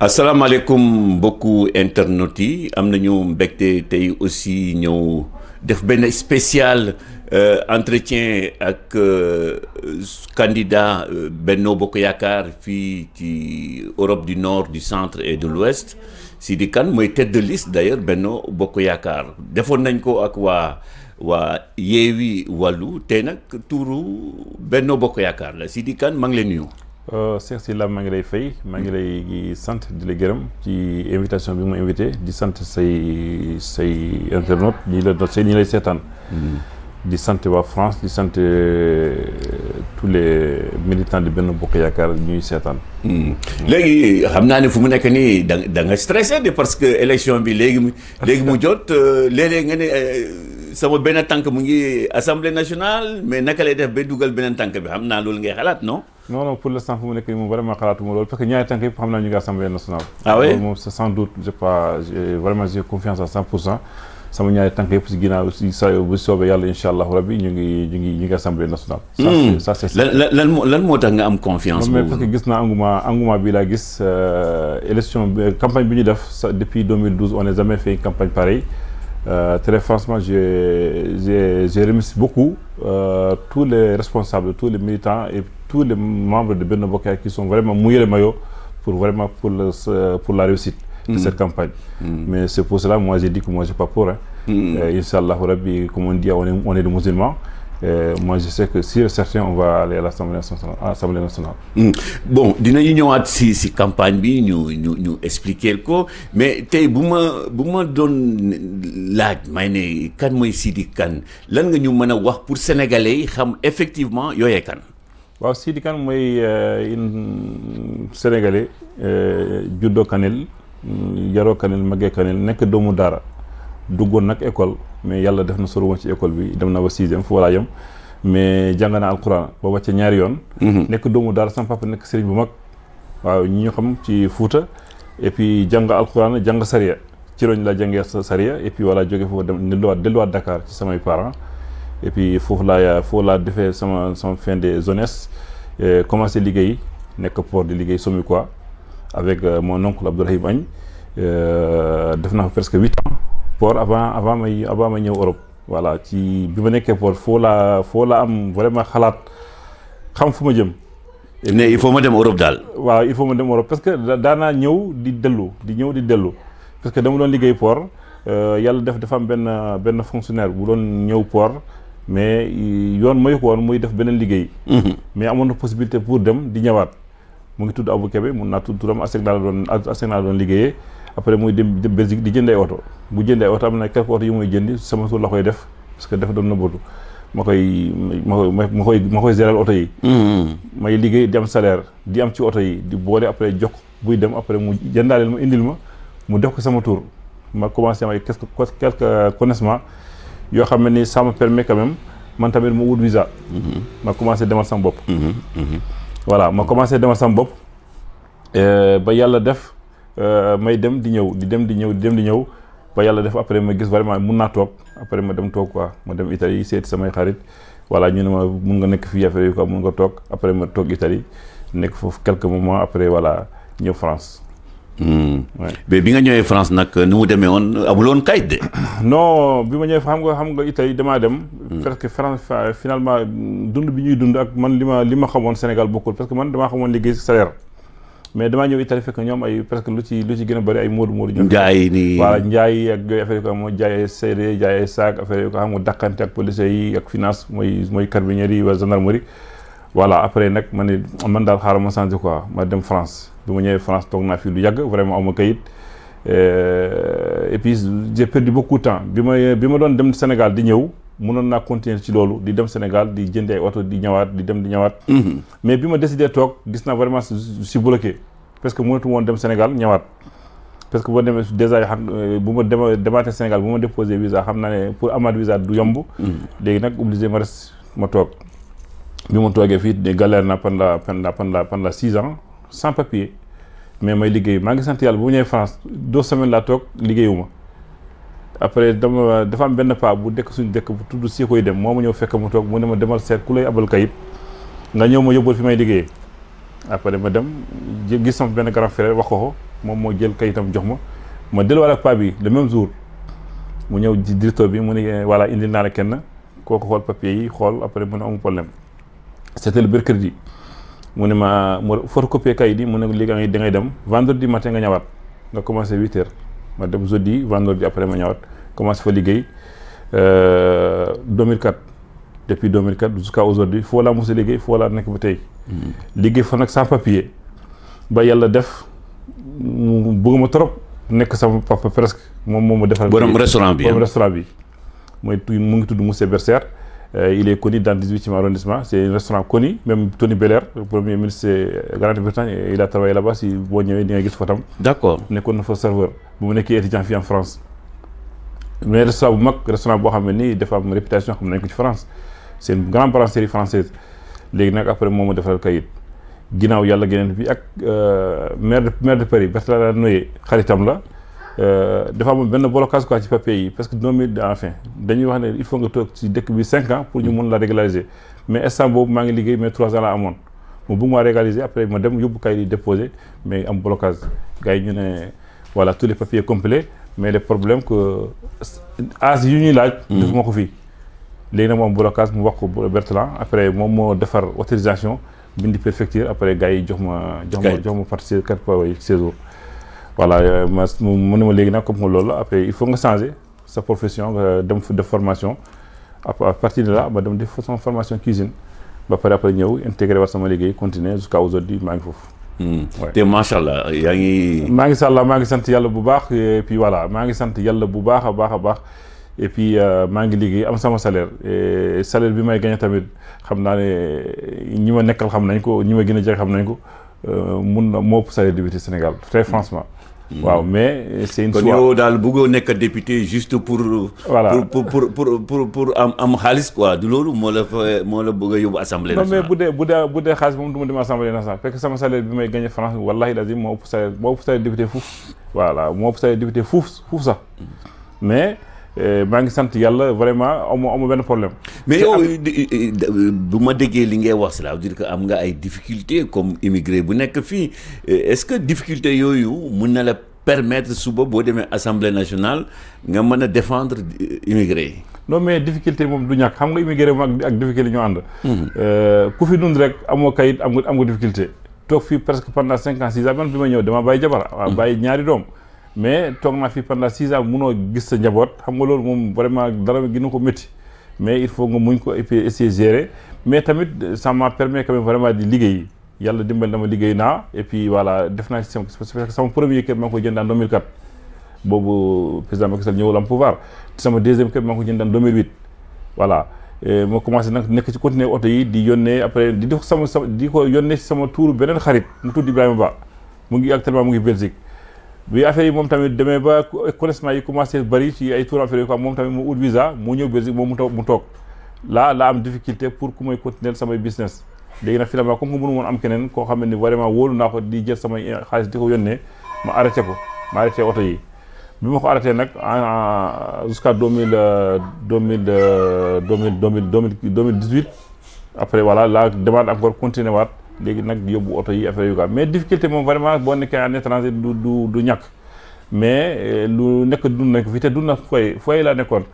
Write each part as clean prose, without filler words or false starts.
asalaamaaleykum mbokku internet yi am nañu mbégte tey aussi ñëw def benn spécial entretien ak candidat Benno Bokk Yaakaar fii ci Europe du Nord du Centre et de l'Ouest Sidi Kane mooy tête de liste d'ailleurs Benno Bokk Yaakaar defoon nañ ko ak waa Yewwi Wallu tey nag tuuru Benno Bokk Yaakaar la Sidi Kane maa ngi lay nuyu. Cheikh Sylla maa ngi lay fay maa ngi lay sant di la gërëm ci invitation bi mu invité di sant say internautes ñi lay seetaan di sant waa France di sant tous les militants de Benno Bokk Yaakaar ñuy seetaan. léegi xam naa ne fu mu nekk nii da nga stressé de parce que élection bi léegi mu jot léeg-léeg nga ne sama benn tànk mu ngi assemblée nationale mais naka lay def ba dugal beneen tànk bi xam naa loolu ngay xalaat non. non pour l'instant fu mu nekk nii moom vraiment xalaatuma loolu parce que ñaari tànk yëpp xam naa ñu ngi assemblée nationale. ah oui moom c'est sans doute j'ai confiance à 100%. sama ñaari tànk yëpp si ginnaaw si saa bu soobee yàlla incha allahu rabbi ñu ngi assemblée nationale. ça c'est lan moo tax nga am confiance boobu. mais parce que gis naa engouement bi laa gis élection campagne bi ñu def depuis 2012 on n'a jamais fait une campagne pareille. Très franchement j'ai remercié beaucoup tous les responsables tous les militants et tous les membres de Benno Bokk Yaakaar qui sont vraiment mouillés le maillot pour la réussite de cette campagne. Mais c'est pour cela moi j'ai dit que moi j'ai pas peur. Inch'Allah Rabbi, comme on dit, on est des musulmans. Moi je sais que si certains on va aller à l'Assemblée nationale. Bon dinañu ñëwaat si campagne bi ñu expliquer ko mais tey bu ma doon laaj may ne kan mooy Sidi Kane lan nga ñu mën a wax pour sénégalais yi xam effectivement yooyee kan. waaw Sidi Kane mooy sénégalais juddoo Kanel yaroo Kanel màggee Kanel nekk doomu daara duggoon nag école mais yàlla def na sori woon ci école bi dem na ba 6e fu walaa yem mais jàng na alquran ba wàcce ñaari yoon. nekk doomu daara sama papa nekk sëriñ bu mag waaw ñi ñu xam ci Fuuta et puis jàng alquran jàng sariya ci roñ la jàngee sariya et puis voilà jóge foofu dem delluwaat Dakar ci samay parents et puis foofu laa defee sama fin de jeunesse commencé liggéey nekk port di liggéey somi quoi avec mon oncle Abdourahim Agne def na fa presque 8 ans port avant ma ñëw Europe voilà ci bi ma nekkee port foo la am vraiment xalaat xam fu ma jëm. ne il faut ma dem Europe daal. waaw il faut ma dem Europe parce que daanaa ñëw di dellu parce que dama doon liggéey port yàlla dafa am benn fonctionnaire bu doon ñëw port mais yoon mayu ko woon muy def beneen liggéey. mais amoon na possibilité pour dem di ñëwaat mu ngi tudd Abou Kébé mun naa tudd turam ASECNA la doon liggéeyee. après muy dem Belgique di jëndee oto bu jëndee oto am na quelques oto yu muy jëndi sama tur la koy def parce que dafa doon nëbbatu ma koy gérer oto yi. may liggéey di am salaire di am ci oto yi di boole après jox buy dem après mu jëndaaleel ma indil ma mu def ko sama tur ma commencé am ay quelques connaissances yoo xam ne ni ça me permet quand même man tamit mu wut visa. ma commencé demal sama bopp. voilà ma commencé demal sama bopp ba yàlla def. may dem di ñëw ba yàlla def après ma gis vraiment mun naa toog après ma dem toog quoi ma dem Italie seeti samay xarit voilà ñu ne ma mun nga nekk fii affaire yi quoi mun nga toog après ma toog Italie nekk foofu quelques moments après voilà ñëw France. mais bi nga ñëwee France nag nu mu demee woon amuloon kayit de. non bi ma ñëwee xam nga Italie damaa dem. parce que France finalement dund bi ñuy dund ak man li ma xamoon Sénégal bokkul parce que man damaa xamoon liggéey salaire. mais damaa ñëw Italie fekk ñoom ay presque lu ci gën a bëri ay moodu njaay nii voilà njaay ak yooyu affaire yi ko moo jaay ay CD jaay ay sac affaire yi ko xam nga dàqante ak police yi ak finance mooy carabinieri yi wala gendarmerie. voilà après nag man daal xaaral ma changé quoi ma dem France bi ma ñëwee France toog naa fii lu yàgg vraiment aw ma kayit et puis j'ai perdu beaucoup de temps bi ma doon dem Sénégal di ñëw mënoon naa continuer ci loolu di dem Sénégal di jënd ay oto di ñëwaat di dem di ñëwaat. mais bi ma décidé toog gis naa vraiment si bloqué parce que mënatu woon dem Sénégal ñëwaat parce que boo demee déjà bu ma demaatee Sénégal bu ma déposé visa xam naa ne pour amaat visa du yomb. léegi nag obligé ma toog. bi ma toogee fii de galère na pendant 6 ans sans papier mais may liggéey maa ngi sant yàlla bu ma ñëwee France 2 semaines laa toog liggéeyuma après dafa am benn paa bu dëkk suñu dëkk bu tudd si koy dem moo ma ñëw fekk mu toog mu ne ma demal seet ku lay abal kayit nga ñëw ma yóbbul fi may liggéeyee après ma dem gis sama benn grand frère wax ko moom moo jël kayitam jox ma delluwaat ak paa bi le même jour mu ñëw ci directeur bi mu ne voilà indi naa la kenn kooku xool papier yi xool après mu ne amul problème. C'était le mercredi mu ne ma photocopier kayit yi mu ne léegi da ngay dem vendredi matin nga ñëwaat nga commencé 8h ma dem jeudi vendredi après ma ñëwaat commencé fa liggéey 2004 depuis 2004 jusqu'à aujourd'hui foo laa mos a liggéey foo laa nekk ba tey. liggéey fa nag sans papier ba yàlla def mu bëgg ma trop nekk sama papa presque moom ma defal. borom restaurant bi mu ngi tudd Monsieur Berser. Il est connu dans le 18e arrondissement. C'est un restaurant connu. Même Tony Blair, le premier ministre de Grande-Bretagne, il a travaillé là-bas. Si vous voyez, il y a des photos. D'accord. Il est un serveur. Vous êtes étudiant en France. Mais le restaurant, il a une réputation comme en France. C'est une grande brasserie française. Après, moi, je fait le ginnaaw yàlla geneen bi ak maire de Paris Bertrand Noyer xaritam la dafa am benn blocage quoi ci papier yi parce que 2000 enfin dañuy wax ne il faut nga toog ci dëkk bi 5 ans pour ñu mun la régulariser mais instant boobu maa ngi liggéey mais 3 ans la amoon mu bëgg maa régulariser après ma dem yóbbu kayit yi déposé mais am blocage gars yi ñu ne voilà tous les papiers complets mais le problème que âge yu ñuy laaj def ma ko fii léegi nag moom blocage mu wax ko Bertrand après moom moo defar autorisation bindi préfecture après gars yi jox ma partie 4 séjours voilà mu ne ma léegi nag comme loolu après il faut nga changer sa profession nga dem def formation à partir de là ma dem def sama formation cuisine ba pare après ñëw intégré war sama liggéey continuer jusqu'à aujourd'hui maa ngi foofu. te macha allah yaa ngi. maa ngi sant yàlla bu baax et puis voilà maa ngi sant yàlla bu baax a baax et puis maa ngi liggéey am sama salaire et salaire bi may gagné tamit xam naa ne ñi ma nekkal xam nañ ko ñi ma gën a jege xam nañ ko mun na moo ëpp salaire député Sénégal très franchement. waaw mais c'est une. kon yow daal bëggoo nekk député juste pour. voilà pour am xaalis quoi du loolu moo la bëgg a yóbbu assemblée nationale. non mais bu dee xaalis moom du ma dem assemblée nationale fekk sama salaire bi may gagné France wallahi lazim moo ëpp salaire député fuuf. voilà moo ëpp salaire député fuuf sax mais. maa ngi sant yàlla vraiment amu benn problème. mais yow bu ma déggee li ngay wax cela veut dire que am nga ay difficultés comme immigré bu nekk fii est-ce que difficulté yooyu mun na la permettre suba boo demee assemblée nationale nga mën a défendre immigré yi. non mais difficulté moom du ñàkk xam nga immigré moom ak difficulté ñoo ànd. ku fi dund rek amoo kayit am nga difficulté. toog fii presque pendant 5 ans 6 ans man bi ma ñëw dama bàyyi jabar waaw bàyyi ñaari doom. mais toog naa fi pendant 6 ans munoo gis sa njaboot xam nga loolu moom vraiment dara gënu ko métti mais il faut nga muñ ko et puis essayer gérer mais tamit ça m'a permis quand même vraiment di liggéey yàlla dimbal dama liggéey naa et puis voilà def naa ci sama premier kër maa ngi koy jënd en 2004 boobu président Macky Sall ñëwul am pouvoir sama deuxième kër maa ngi ko jënd en 2008 voilà moo commencé nag nekk ci continuer oto yi di yónnee après di ko yónnee ci sama tuuru beneen xarit mu tudd Ibrahima Ba mu ngi actuellement mu ngi Belgique. bi affaire yi moom tamit demee ba connaissement yi commencé bari ci ay tour affaire yi quoi moom tamit mu ut visa mu ñëw Belgique moom mu toog laa am difficulté pour ku may continuer samay business léegi nag finalement comme que mënu woon am keneen koo xam ne vraiment wóolu naa ko di jël samay xaalis di ko yónnee ma arrêté oto yi bi ma ko arrêté nag jusqu'à 2018 après voilà laa demande encore continuer waat léegi nag yóbbu oto yi affaire yu quoi mais difficulté moom vraiment boo nekkee en étranger du ñàkk mais lu nekk dund nañ ko fi te dund na foyer laa nekkoon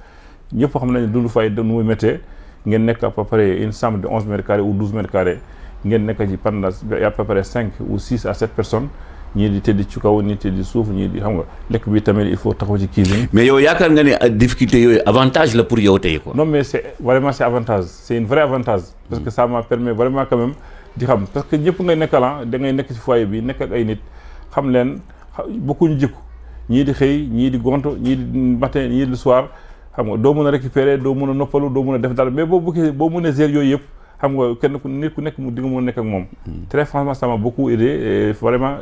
ñëpp xam nañ dund foyer nu muy méttee ngeen nekk à peu près une chambre de 11 mètres carrés ou 12 mètres carrés ngeen nekk ci pendant à peu près 5 ou 6 à 7 personnes ñii di tëdd ci kaw ñii tëdd suuf ñii di xam nga lekk bi tamit il faut taxaw ci cuisine. mais yow yaakaar nga ne difficulté yooyu avantage la pour yow tey quoi. non mais c'est vraiment c'est avantage c'est une vraie avantage. parce que ça m'a permis vraiment quand même di xam parce que ñëpp ngay nekkal da ngay nekk ci foyer bi nekk ak ay nit xam leen bokkuñu jikko ñii di xëy ñii di gonto ñii di matin ñii di soir xam nga doo mën a récupérer doo mën a noppalu doo mën a def dara mais boo mën a gérer yooyu yëpp. xam nga kenn nit ku nekk di nga mën a nekk ak moom. très franchement ça m'a beaucoup aidé et vraiment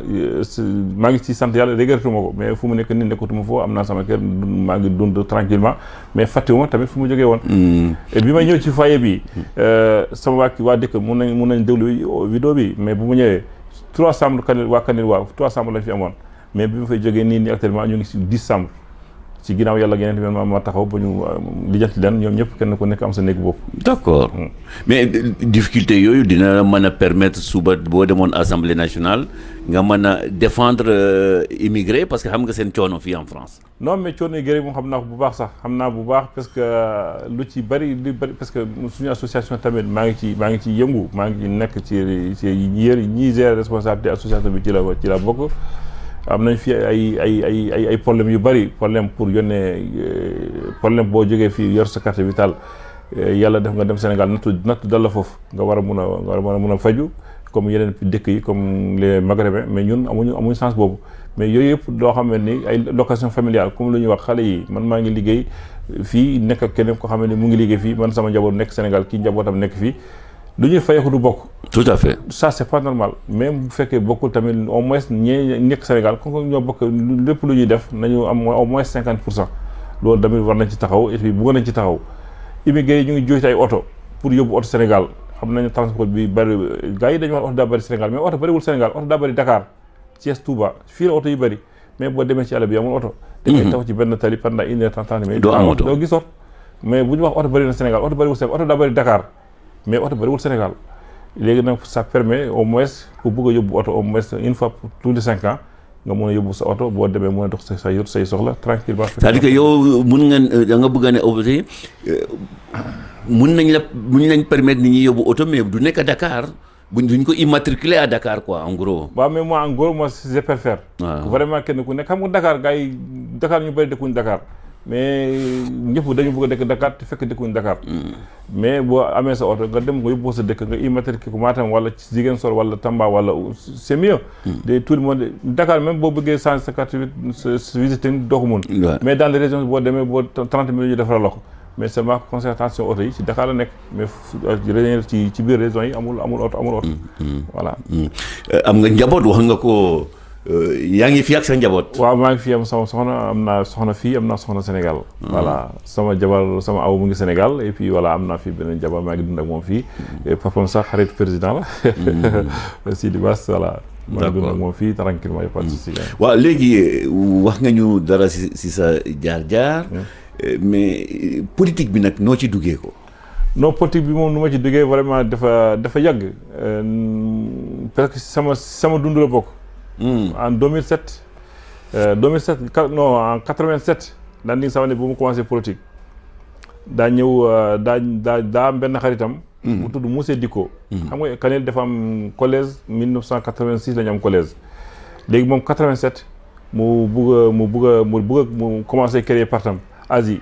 maa ngi ci sant yàlla regretuma ko mais fu mu nekk nii nekkatuma foofu am naa sama kër maa ngi dund tranquillement mais fàttewuma tamit fu mu jógee woon. et bi may ñëw ci foyer bi sama waa dëkk mun nañ déglu vidéo bi mais bu mu ñëwee 3 chambres Kanel waa Kanel waaw 3 chambres lañ fi amoon mais bi ma fay jógee nii actuellement ñu ngi si 10 chambres. ci ginnaaw yàlla geneen tamit ma taxaw ba ñu lijjanti leen ñoom ñëpp kenn ku nekk am sa néeg bopp. d'accord mais difficulté yooyu dina mën a permettre suba boo demoon assemblée nationale nga mën a défendre immigré parce que xam nga seen coono fii en France. non mais coono immigré moom xam naa ko bu baax sax xam naa bu baax parce que lu ci bëri parce que suñu association tamit maa ngi ci yëngu maa ngi ci nekk ci ñi gérer responsabilité association bi ci la bokk. am nañ fi ay problème yu bëri problème pour yónnee problème boo jógee fii yor sa carte vitale yàlla def nga dem Sénégal nattu dal la foofu nga war a mun a faju comme yeneen dëkk yi comme les Maghrébins mais ñun amuñu chance boobu mais yooyu yëpp doo xam ne ni ay location familiale comme lu ñuy wax xale yi man maa ngi liggéey fii nekk ak keneen ko xam ne ni mu ngi liggéey fii man sama njaboot nekk Sénégal kii njabootam nekk fii lu ñuy fayeeku du bokk. tout à fait. ça c'est pas normal même bu fekkee bokkul tamit au moins ñee nekk Sénégal comme ñoo bokk lépp lu ñuy def nañu am au moins 50% loolu tamit war nañ ci taxaw et puis bëggoon nañ ci taxaw immigré yi ñu ngi jooytu ay oto pour yóbbu oto Sénégal xam nañu transport bi bëri gars yi dañu wax oto daa bëri Sénégal mais oto bëriwul Sénégal oto daa bëri Dakar Thiès Touba fii la oto yu bëri mais boo demee ci àll bi amul oto. da ngay taxaw ci benn tali pendant 1h30 mais. doo am oto doo gis oto mais bu ñu wax oto bëri na Sénégal oto bëriwul Sénégal oto daa bëri Dakar. mais oto bëriwul Sénégal léegi nag ça permet au moins ku bëgg a yóbbu oto au moins une fois pour tous les 5 ans nga mën a yóbbu sa oto boo demee mën a dox say soxla tranquillement. c'est-à-dire que yow mun nga da nga bëgg a ne aussi mun nañ permettre nit ñi yóbbu oto mais du nekk Dakar duñ ko immatriculer à Dakar quoi en gros. waaw mais moi en gros moi je préfère. waaw vraiment kenn ku nekk xam nga Dakar gars yi Dakar ñu bëri dëkkuñ Dakar. mais ñëpp dañu bëgg a dëkk Dakar te fekk dëkkuñ Dakar. mais boo amee sa oto nga dem nga yóbbu sa dëkk nga immatriculé ko Matam wala ci Ziguinchor wala Tamba wala c'est mieux. de tout le monde Dakar même boo bëggee changer sa carte sa visiting doo ko mun. mais dans les régions boo demee boo 30 minutes ñu defaral la ko mais seulement concentration oto yi ci Dakar la nekk mais ci biir régions yi amul oto. voilà. am nga njaboot wax nga ko. yaa ngi fi ak sa njaboot. waaw maa ngi fi am sama soxna am naa soxna fii am naa soxna Sénégal. voilà sama jabar sama aw mu ngi Sénégal et puis voilà am naa fi beneen jabar maa ngi dund ak moom fii. papam sax xarit président la. Sidi Bass voilà. maa ngi dund ak moom fii tranquillement y a pas de souci. waaw léegi wax nga ñu dara si sa jaar-jaar. mais politique bi nag noo ci duggee ko. non politique bi moom nu ma ci duggee vraiment dafa yàgg parce que sama dund la bokk. En 2007 non en 87 daan di sama ne bu mu commencé politique daa ñëw daa am benn xaritam bu tudd Moussé Dicko xam nga Kanel dafa am collège 1986 la ñu am collège léegi moom 87 mu commencé créer partam Asie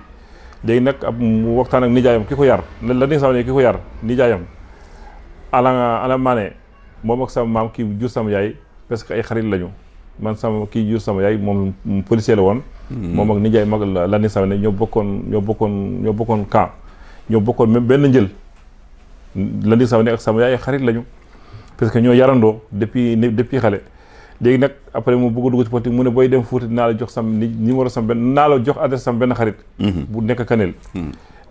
léegi nag mu waxtaan ak nijaayam ki ko yar la di sama ne ki ko yar nijaayam Ala Mané moom ak sama maam kii jur sama yaay parce que ay xarit lañu man sama kii jur sama yaay moom policier la woon. moom ak nijaay mag la ni sama ne ñoo bokkoon camp ñoo bokkoon même benn njël la ni sama ne ak sama yaay xarit lañu parce que ñoo yarandoo depuis xale. léegi nag après mu bëgg a dugg ci politique mu ne booy dem Fuuta naa la jox numéro naa la jox adresse sam benn xarit. bu nekk Kanel.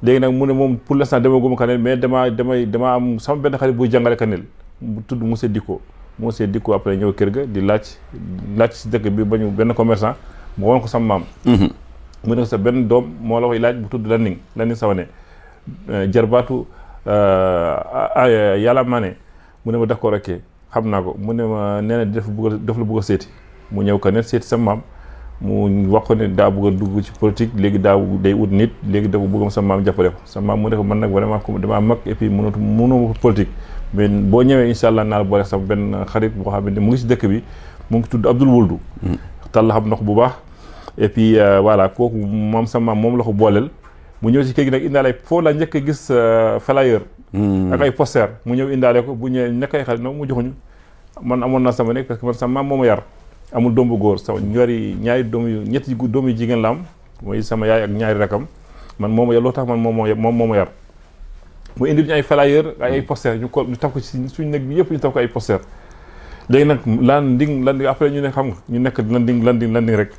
léegi nag mu ne moom pour l'instant demaguma Kanel mais dama am sama benn xarit buy jàngale Kanel bu tudd Moussé Dicko après ñëw kër ga di laaj si dëkk bi ba ñu benn commerçant mu woon ko sama maam. mu ne ko sa benn doom moo la koy laaj bu tudd Landing Savané jarbaatu Yàlla Mané mu ne ma d'accord ok xam naa ko mu ne ma nee na daf la bëgg a seeti mu ñëw Kanel seeti sa maam mu wax ko ne daa bëgg a dugg ci politique léegi day ut nit léegi dafa bëgg sa maam jàppale ko sa maam mu ne ko man nag vraiment damaa mag et puis mënuma politique mais boo ñëwee incha allah naa la boole sama benn xarit boo xam ne mu ngi si dëkk bi mu ngi tudd Abdoul Wuldu tàll xam na ko bu baax et puis voilà kooku moom sa maam moom la ko booleel mu ñëw si kër gi nag indaale ay foo la njëkk a gis flyer ak ay poster mu ñëw indaale ko bu ñëwee nekk ay xarit noonu mu joxuñu man amoon naa sama nekk parce que man sama maam moo ma yar amul doom bu góor sama ñaari doom yu ñetti doom yu jigéen la am mooy sama yaay ak ñaari rakam man moo ma yar loo tax man moom moo ma yar mu indil ñu ay flyer ay poster ñu taf ko ci suñu nekk bi yëpp ñu taf ko ay poster léegi nag landing après ñu ne xam nga ñu nekk landing rek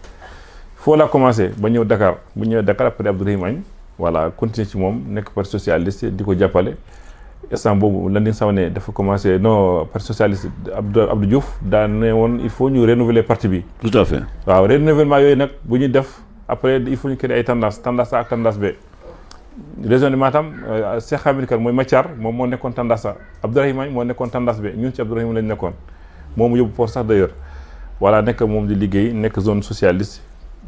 foo la commencé ba ñëw Dakar bu ñëwee Dakar après Abdourahim Agne voilà continuer ci moom nekk parti socialiste di ko jàppale instant boobu Landing Savané dafa commencé non parti socialiste Abdou Diouf daa ne woon il faut ñu renouveler parti bi. tout à fait waaw renouvellement yooyu nag bu ñu def après il faut ñu créer ay tendance A ak tendance B. région de Matam Cheikh Hamid Kane mooy Mathiar moom moo nekkoon tendance A Abdourahim Agne moo nekkoon tendance B ñun ci Abdourahim lañ nekkoon moom yóbbu port sax d'ailleurs voilà nekk moom di liggéey nekk zone socialiste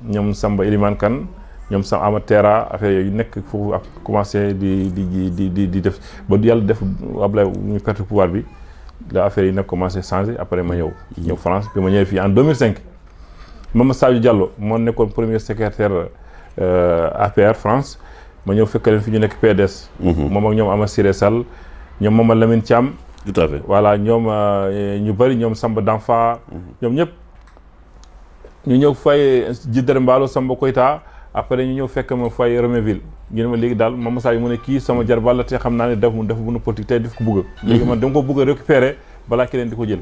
ñoom Samba Elimane Kane ñoom sax Amatera affaire yooyu nekk foofu ak commencé di def ba yàlla def Ablaye ñu perte pouvoir bi la affaire yi nag commencé changé après ma ñëw France bi ma ñëwee fii en 2005 Mama Sadio Diallo moo nekkoon premier secrétaire APR France ma ñëw fekk leen fi ñu nekk PDS moom ak ñoom Ama Siré Sall ñoom Mama Lamine Thiam tout à fait voilà ñoom ñu bëri ñoom Samba Danfa ñoom ñëpp ñu ñëw fay Djidara Mballo Samba Koyta après ñu ñëw fekk ma fay Romainville ñu ne ma léegi daal Mama Sadio mu ne kii sama jarbaat la te xam naa ne dafa mën a politique tey daf ko bëgg léegi man dama ko bëgg a récupérer balaa keneen di ko jël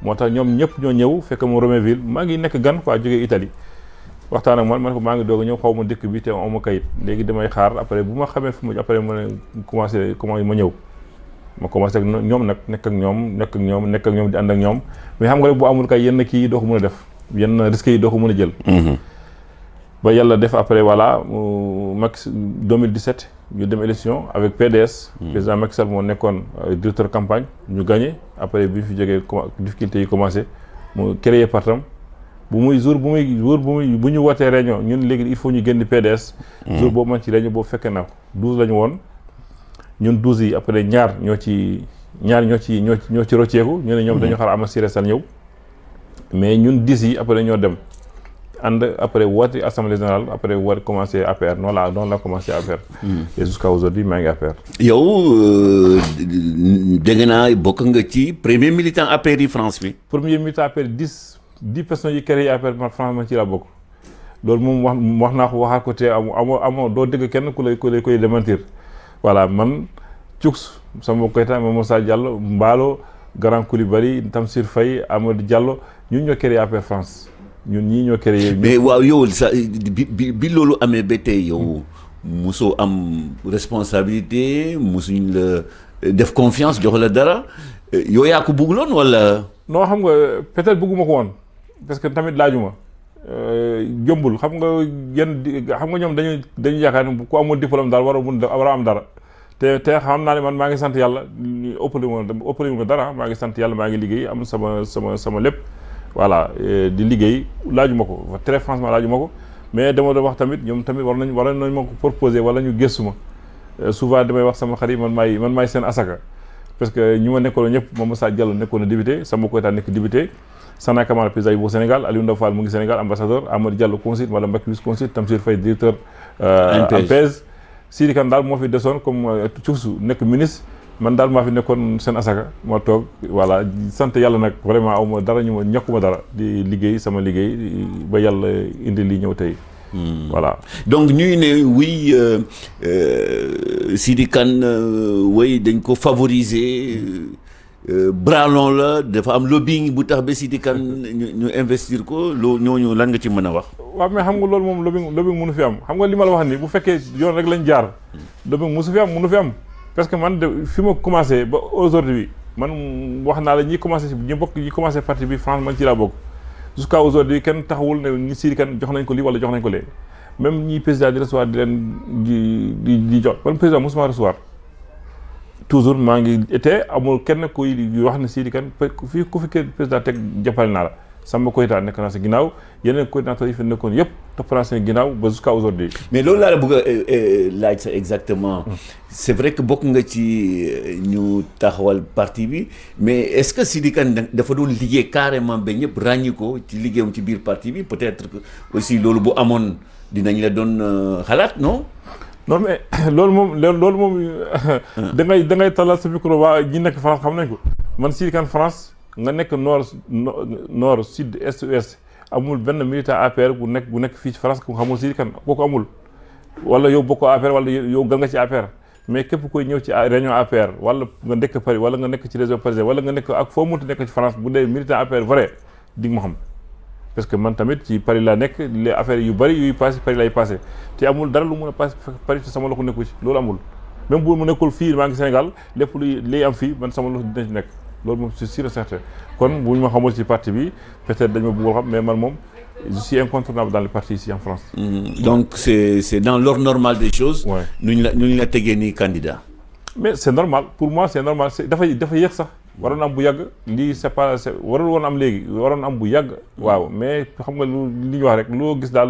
moo tax ñoom ñëpp ñoo ñëw fekk ma Romainville maa ngi nekk gan quoi jógee Italie waxtaan ak man ne ko maa ngi doog a ñëw xaw ma dëkk bi te amu kayit léegi damay xaar après bu ma xamee fu mu après ma commencé comment ma ñëw ma commencé ak ñoom nag nekk ak ñoom di ànd ak ñoom mais xam nga rek bu amul kay yenn kii doo ko mën a def yenn risques yi doo ko mën a jël ba yàlla def après voilà Macky 2017 ñu dem élection avec PDS président Macky Sall moo nekkoon directeur campagne ñu gagné après bi ñu fi jógee difficulté yi commencé mu créé partam bu ñu wootee réunion ñun léegi il faut ñu génn PDS jour boobu man ci réunion boobu fekkee naa ko 12 la ñu woon ñun 12 yi après ñaar ñoo ci rocceeku ñu ne ñoom dañu xaar Ama Siré Sall ñëw mais ñun 10 yi après ñoo dem ànd après woote assemblée générale après war commencé APR noonu la commencé APR et jusqu'à aujourd'hui maa ngi APR yow dégg naa bokk nga ci premier militant APR yi France bi premier militant APR 10 personnes yi créé APR man France man ci laa bokk loolu moom wax naa ko waxaat ko te amoo doo dégg kenn ku lay koy démentir voilà man Cux sama koyta Mama Sadio Diallo Mballo Grand Coulibaly Tamsir Faye Amadou Diallo ñun ñoo créé APR France ñun ñii ñoo créé. mais waaw yow sa bi loolu amee ba tey yow mosoo am responsabilité mosuñ la def confiance jox la dara yow yaa ko bëgguloon wala. non xam nga peut-être bëgguma ko woon parce que tamit laajuma jombul xam nga ñoom dañu yaakaar ne ku amul diplôme daal war a am dara te xam naa ne man maa ngi sant yàlla ëppale ma dara maa ngi sant yàlla maa ngi liggéey am sama lépp. voilà di liggéey laajuma ko très franchement laajuma ko mais dama doon wax tamit ñoom tamit war nañ ma ko proposer wala ñu gëstu ma souvent damay wax sama xarit man maay seen asaka parce que ñi ma nekkoon ñëpp Mama Sadio Diallo nekkoon na député Samba Koyta nekk député Sana Camara président bu Sénégal Aliou Ndao Fall mu ngi Sénégal ambassadeur Amadou Diallo consul wala Mbacké Wiss consul Tamsir Faye directeur ANPEJ Sidi Kane daal moo fi desoon comme Cuksu nekk ministre man daal maa fi nekkoon seen asaka ma toog voilà sant yàlla nag vraiment aw ma dara ñàkkuma dara di liggéey sama liggéey ba yàlla indi li ñëw tey voilà donc ñuy ne oui Sidi Kane oui dañ ko favoriser bralon la dafa am lobbying bu tax ba Sidi Kane ñu investir ko ñooñu lan nga ci mën a wax waaw mais xam nga loolu moom lobbying mënu fi am xam nga li ma la wax ni bu fekkee yoon rek lañ jaar lobbying mënu fi am parce que man fi ma commencé ba aujourd'hui man wax naa la ñi commencé parti bi France man ci laa bokk jusqu'à aujourd'hui kenn taxawul ne ñi Sidi Kane jox nañ ko lii wala jox nañ ko lee même ñi président di recevoir di leen di jox man président mosuma recevoir toujours maa ngi été amul kenn kuy wax ne Sidi Kane fii ku fi président teg jàppale naa la Samba Koyta nekk naa sa ginnaaw yeneen coordinateurs yi fi nekkoon yëpp topp naa seen ginnaaw ba jusqu'à aujourd'hui. mais loolu laa la bëgg a laaj sa exactement c'est vrai que bokk nga ci ñu taxawal parti bi mais est-ce que Sidi Kane dafa doon liggéey carrément ba ñëpp ràññi ko ci liggéeyam ci biir parti bi peut-être que aussi loolu bu amoon dinañ la doon xalaat non. non mais loolu moom da ngay talal sa micro waa ñi nekk France xam nañ ko man Sidi Kane France nga nekk nord sud est ouest amul benn militant APR bu nekk fii ci France ku xamul Sidi Kane kooku amul wala yow bokkoo APR wala yow gal nga ci APR mais képp koy ñëw ci réunion APR wala nga nekk Paris wala nga nekk ci région parisienne wala nga nekk ak foo munti nekk ci France bu dee militant APR vrai di nga ma xam parce que man tamit ci Paris laa nekk les affaires yu bëri yuy passé Paris lay passé te amul dara lu mun a passé Paris te sama loxo nekku ci loolu amul même bu mu nekkul fii maa ngi Sénégal lépp luy am fii man sama loxo dina ci nekk loolu moom c'est sûr et certain kon bu ñu ma xamul ci parti bi peut-être dañ ma bëggoon xam mais man moom je suis incontournable dans le parti ici en France. Donc c'est dans l'ordre normal des choses. nu ñu la tegee nii candidat. mais c'est normal pour moi c'est normal dafa yéex sax waroon am bu yàgg lii c'est warul woon am léegi waroon am bu yàgg. waaw mais xam nga li ñu wax rek loo gis daal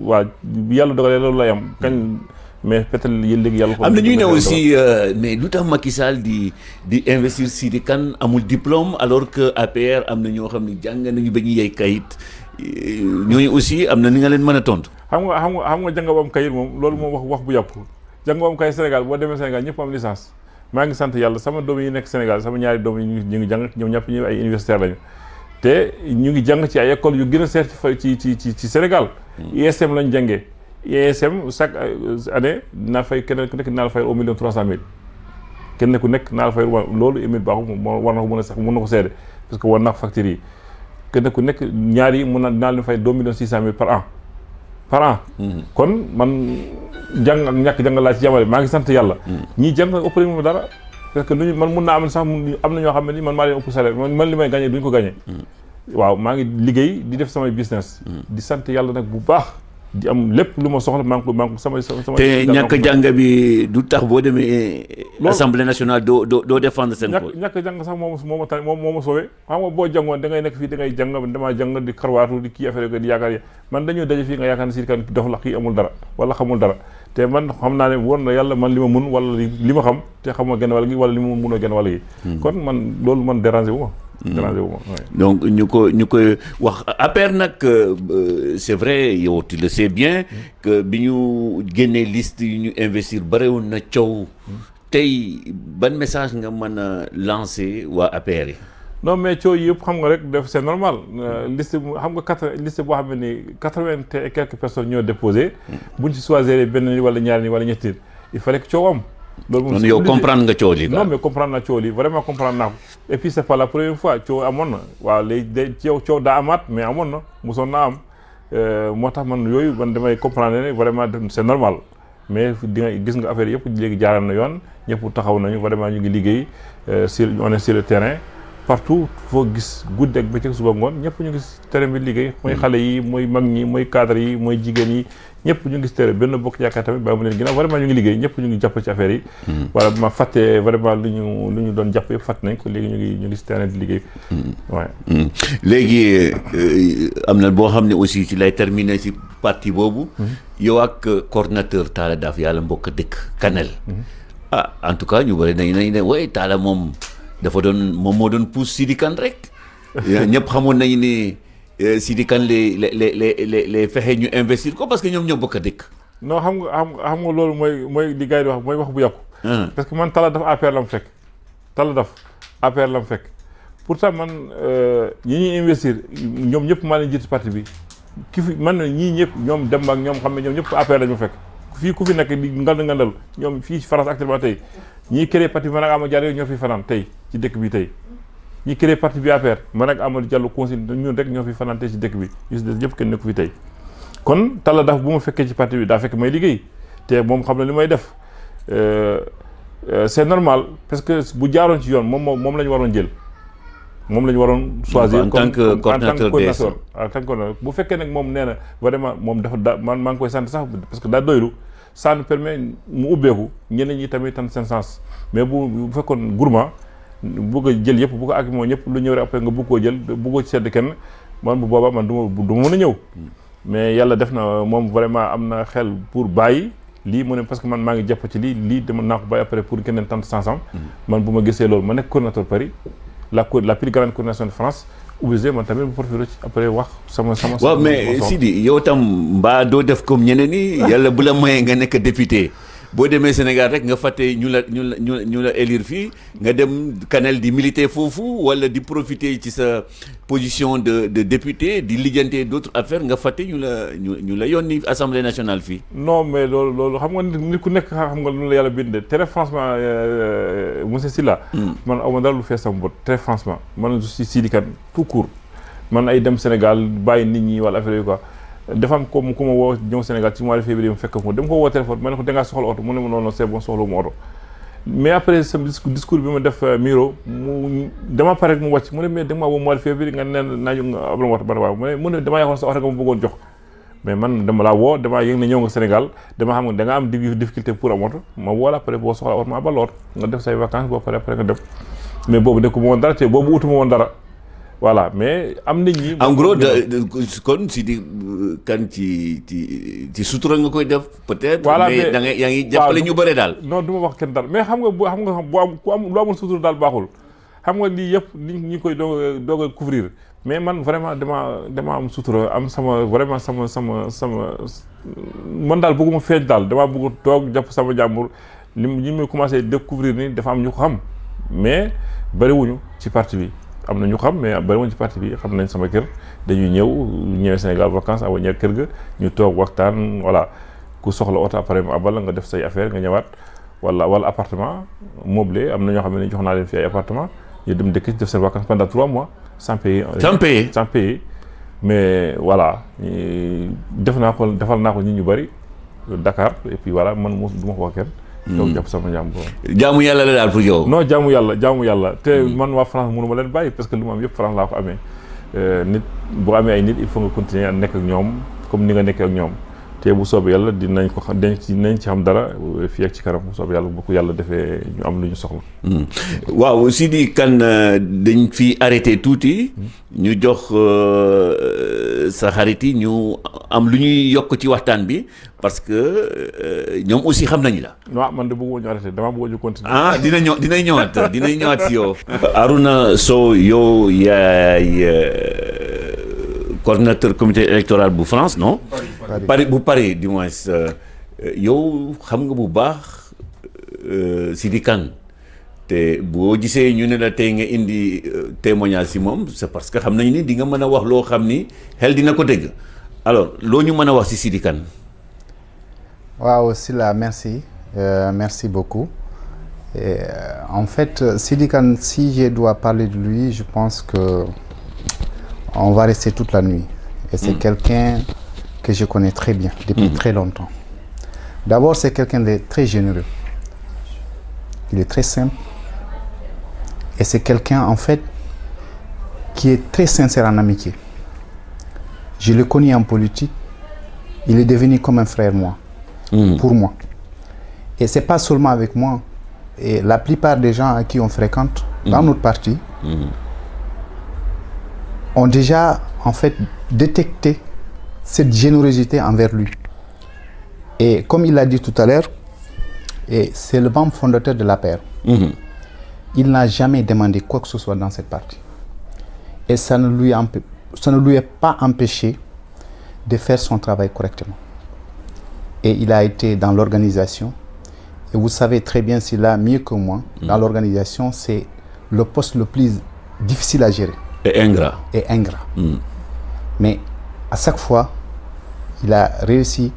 waa yàlla dogalee loolu lay am kañ. mais peut-être léegi yàlla. am na ñuy ne aussi mais lu tax Macky Sall di investir Sidi Kane amul diplôme alors que APR am na ñoo xam ne jàng nañu ba ñuy yey kayit ñooñu aussi am na ni nga leen mën a tontu. xam nga jàng ba am kayit moom loolu moom wax bu yàqu jàng ba am kayit Sénégal boo demee Sénégal ñëpp am licence maa ngi sant yàlla sama doom yi nekk Sénégal sama ñaari doom yi ñu ngi jàng ñoom ñëpp ñu ay universitaires lañu te ñu ngi jàng ci ay écoles yu gën a certifié ci Sénégal. ISM lañu jàngee. ISM chaque année dinaa fay kenn ku nekk dinaa la fay 1,3 million kenn ku nekk naa la fay loolu Émile Bakhoum war na ko mën a sax mën na ko seede parce que war naa ko facture yi kenn ku nekk ñaar yi dinaa leen fay 2,6 millions par an. kon man jàng ak ñàkk jàng laa ci jamale maa ngi sant yàlla. ñii jàng ëpp nañu dara parce que man mun naa am sax am na ñoo xam ne ni man maa leen ëpp salaire man li may gagné duñ ko gagné. waaw maa ngi liggéey di def samay business. di sant yàlla nag bu baax. di am lépp lu ma soxla maa ngi ko sama te ñàkk jàng bi du tax boo demee assemblée nationale doo défendre seen cause. ñàkk jàng sax moo ma soowee xam nga boo jàngoon da ngay nekk fii da ngay jàng damaa jàng di xarwaatu di kii affaire di yaakaar yi man dañoo daje fii nga yaakaar ne Sidi Kane dof la kii amul dara wala xamul dara te man xam naa ne war na yàlla man li ma mun wala li ma xam te xam nga genn wàll gi wala li ma mun a genn wàll gi kon man loolu man dérangé wu ma donc ñu koy wax APR nag c'est vrai yow tu le sais bien que bi ñu génnee liste yi ñu investir barewoon na coow tey ban message nga mën a lancer waa APR yi. non mais coow yëpp xam nga rek c'est normal liste xam nga liste boo xam ne ni 80 et quelques personnes ñoo déposé buñ ci choisir benn ni wala ñaari ni wala ñetti nit il fallait que coow am. loolu moom yow comprendre nga coow li. non mais comprendre naa coow li vraiment comprendre naa ko et puis c'est pas la première fois coow amoon na waaw léegi ci yow coow daa amaat mais amoon na mosoon naa am moo tax man yooyu man damay comprendre ne vraiment c'est normal mais di nga gis nga affaire yëpp léegi jaaral na yoon ñëpp taxaw nañu vraiment ñu ngi liggéey on est sur le terrain partout foo gis guddi ak bëccëg suba ngoon ñëpp ñu ngi terrain bi liggéey mooy xale yi mooy mag ñi mooy cadre yi mooy jigéen yi ñëpp ñu ngi si terrain benn bokk yaakaar tamit bàyyi mu leen ginnaaw vraiment ñu ngi liggéey ñëpp ñu ngi jàpp ci affaire yi wala ma fàtte vraiment lu ñu doon jàpp yëpp fàtte nañ ko léegi ñu ngi si terrain di liggéey waaw léegi am na boo xam ne aussi ci lay terminer ci parti boobu yow ak coordinateur Talla Daf yàlla mbokk dëkk Kanel en tout cas ñu bëri nañ ne way Talla moom dafa doon moom moo doon pousse Sidi Kane rek ñëpp xamoon nañu ni Sidi Kane les fexe ñu investir ko parce que ñoom ñoo bokk a dëkk. non xam nga loolu mooy li gars yi di wax mooy wax bu yàqu. parce que man Talla Daf APR la mu fekk. Talla Daf APR la mu fekk pourtant man ñi ñuy investir ñoom ñëpp maa leen jiitu parti bi ki fi man ñii ñëpp ñoom dem ak ñoom xam ne ñoom ñëpp APR la ñu fekk fii ku fi nekk di ngandal ñoom fii France actuellement tey ñii créé parti bi man ak Amadou Diallo ñoo fi fanaan tey ci dëkk bi tey. ñi créé parti bi APR man ak Amadou Diallo conseil ñun rek ñoo fi fanante ci dëkk bi ñu si des yëpp kenn nekku fi tey kon Talla Daf bu ma fekkee ci parti bi daa fekk may liggéey te moom xam na li may def c'est normal parce que bu jaaroon ci yoon moom la ñu waroon jël moom la ñu waroon choisir en tant que coordinateur en tant que coordinateur bu fekkee nag moom nee na vraiment moom dafa man maa ngi koy sant sax parce que daa doylu ça nous permet mu ubbeeku ñeneen ñi tamit tan seen sens mais bu fekkoon gourmand bëgg a jël yëpp bu ko ak moo ñëpp lu ñëw rek après nga bëgg koo jël bëggoo ci sedd kenn man bu boobaa man du ma mën a ñëw mais yàlla def na moom vraiment am na xel pour bàyyi lii mu ne parce que man maa ngi jàpp ci lii dama naa ko bàyyi après pour keneen tant ensemble man bu ma gisee loolu ma nekk coordinateur Paris la plus grande coordination de France obligé man tamit bu profité ci après wax sama waaw mais Sidi yow tam mbaa doo def comme ñeneen ñi yàlla bu la mayee nga nekk député boo demee Sénégal rek nga fàtte ñu la élire fii nga dem Kanel di militer foofu wala di profiter ci sa position de député di lijjante d'autres affaires nga fàtte ñu la yónni Assemblée nationale fii. non mais loolu xam nga nit ku nekk xam nga lu la yàlla bindee très franchement monsieur Sylla man aw ma dara lu fees sama bët très franchement man je suis Sidi Kane tout court man ay dem Sénégal bàyyi nit ñi wala affaire yi quoi. dafa am comme ku ma woo ñëw Sénégal ci mois de février mu fekk ko dem ko woo téléphone ma ne ko dangaa soxla oto mu ne ma non c'est bon soxla mu oto mais après sa discours bi ma def Miro mu dama pare mu wàcc mu ne mais dama woo mois de février nga neen naaju nga abal ma oto ba waaw mu ne damaa yaxoon sa oto nga ma bëggoon jox mais man dama laa woo damaa yëg ne ñëw nga Sénégal dama xam nga da nga am difficulté pour am oto ma woo la après boo soxla oto ma abal oto nga def say vacances boo pare après nga dem mais boobu nekk ma woon dara te boobu utuma woon dara voilà mais am nit ñi. en gros kon Sidi Kane ci sutura nga koy def peut-être. voilà mais da ngay yaa ngi jàppale ñu bëre daal. non du ma wax kenn dara mais xam nga bu am ku am lu amul sutura daal baaxul xam nga lii yëpp nit ñi koy doog a couvrir mais man vraiment dama am sutura am sama vraiment sama man daal bëgguma feeñ daal damaa bëgg toog jàpp sama jàmbur ñi muy commencé découvrir ni dafa am ñu ko xam mais bëriwuñu ci parti bi. am na ñu xam mais bari woon ci parti bi xam nañ sama kër dañuy ñëwee Sénégal vacances awa ñeer kër ga ñu toog waxtaan voilà ku soxla oto après mu abal nga def say affaire nga ñëwaat wala appartement meublé am na ñoo xam ne jox naa leen fi ay appartement ñu dem dëkk def seen vacances pendant 3 mois sans payer mais voilà defal naa ko nit ñu bari Dakar et puis voilà man du ma ko wax kenn donc jàpp sama jàmm jaamu yàlla la daal pour yow. non jaamu yàlla te man waa France mënu ma leen bàyyi parce que lu ma am yëpp France laa ko amee nit boo amee ay nit il faut nga continuer nekk ak ñoom comme ni nga nekkee ak ñoom te bu soobee yàlla dinañ ci xam dara fii ak ci kanam bu soobee yàlla bu ko yàlla defee ñu am lu ñu soxla. waaw Sidi Kane dañ fi arrêté tuuti ñu jox sa xarit yi ñu am lu ñuy yokk ci waxtaan bi parce que ñoom aussi xam nañ la. waaw man de bëggoon ñu arrêté dama bëggoon ñu continuer. dinañ ñëwaat si yow. Arouna Sow yow yaay coordinateur comité électoral bu France non. Paris du moins yow xam nga bu baax Sidi Kane te boo gisee ñu ne la tey nga indi témoignage si moom c'est parce que xam nañu ni di nga mën a wax loo xam ni xel dina ko dégg alors loo ñu mën a wax si Sidi Kane. waaw Sylla merci beaucoup et, en fait Sidi Kane si je dois parler de lui je pense que on va rester toute la nuit et c'est quelqu'un que je connais très bien depuis très longtemps. D'abord c'est quelqu'un de très généreux, il est très simple et c'est quelqu'un en fait qui est très sincère en amitié. Je le connais en politique, il est devenu comme un frère moi. Pour moi. Et c'est pas seulement avec moi. Et la plupart des gens à qui on fréquente dans notre parti ont déjà en fait détecté cette générosité envers lui. Et comme il l'a dit tout à l'heure, c'est le membre fondateur de l'APR. Il n'a jamais demandé quoi que ce soit dans cette partie. Et ça ne lui a pas empêché de faire son travail correctement. Et il a été dans l'organisation. Et vous savez très bien, s'il a mieux que moi, dans l'organisation, c'est le poste le plus difficile à gérer. Et ingrat. Mais à chaque fois, il a réussi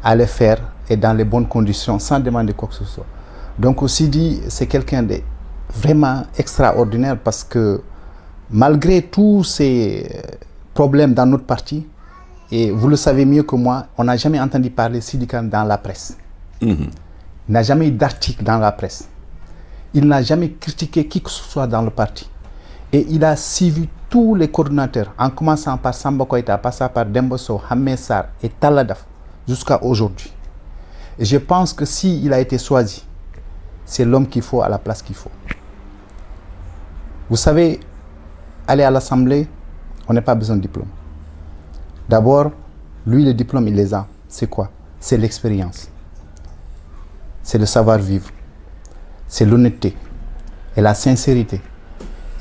à le faire et dans les bonnes conditions, sans demander quoi que ce soit. Donc aussi dit, c'est quelqu'un de vraiment extraordinaire parce que malgré tous ces problèmes dans notre parti, et vous le savez mieux que moi, on n'a jamais entendu parler Sidi Kane dans la presse. Il n'a jamais eu d'article dans la presse. Il n'a jamais critiqué qui que ce soit dans le parti. Et il a suivi tous les coordinateurs, en commençant par Samba Koïta, passant par Demba Sow, Hamed Sarr et Taladaf, jusqu'à aujourd'hui. Et je pense que s'il a été choisi, c'est l'homme qu'il faut à la place qu'il faut. Vous savez, aller à l'Assemblée, on n'a pas besoin de diplôme. D'abord, lui, le diplôme, il les a. C'est quoi? C'est l'expérience. C'est le savoir-vivre. C'est l'honnêteté et la sincérité.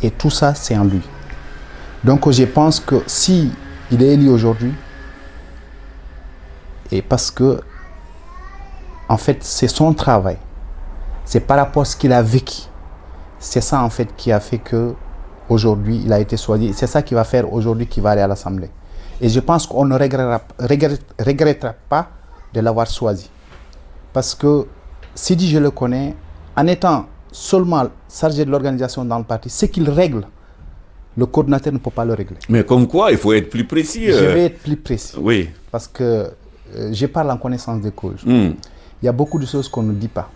Et tout ça, c'est en lui. Donc, je pense que si il est élu aujourd'hui, et parce que, en fait, c'est son travail. C'est par rapport à ce qu'il a vécu. C'est ça, en fait, qui a fait que aujourd'hui, il a été choisi. C'est ça qui va faire aujourd'hui qu'il va aller à l'Assemblée. Et je pense qu'on ne regrettera pas de l'avoir choisi. Parce que Sidi, je le connais, en étant seulement chargé de l'organisation dans le parti, ce qu'il règle, le coordinateur ne peut pas le régler. Mais comme quoi, il faut être plus précis. Je vais être plus précis. Oui. Parce que je parle en connaissance de cause. Il y a beaucoup de choses qu'on ne dit pas.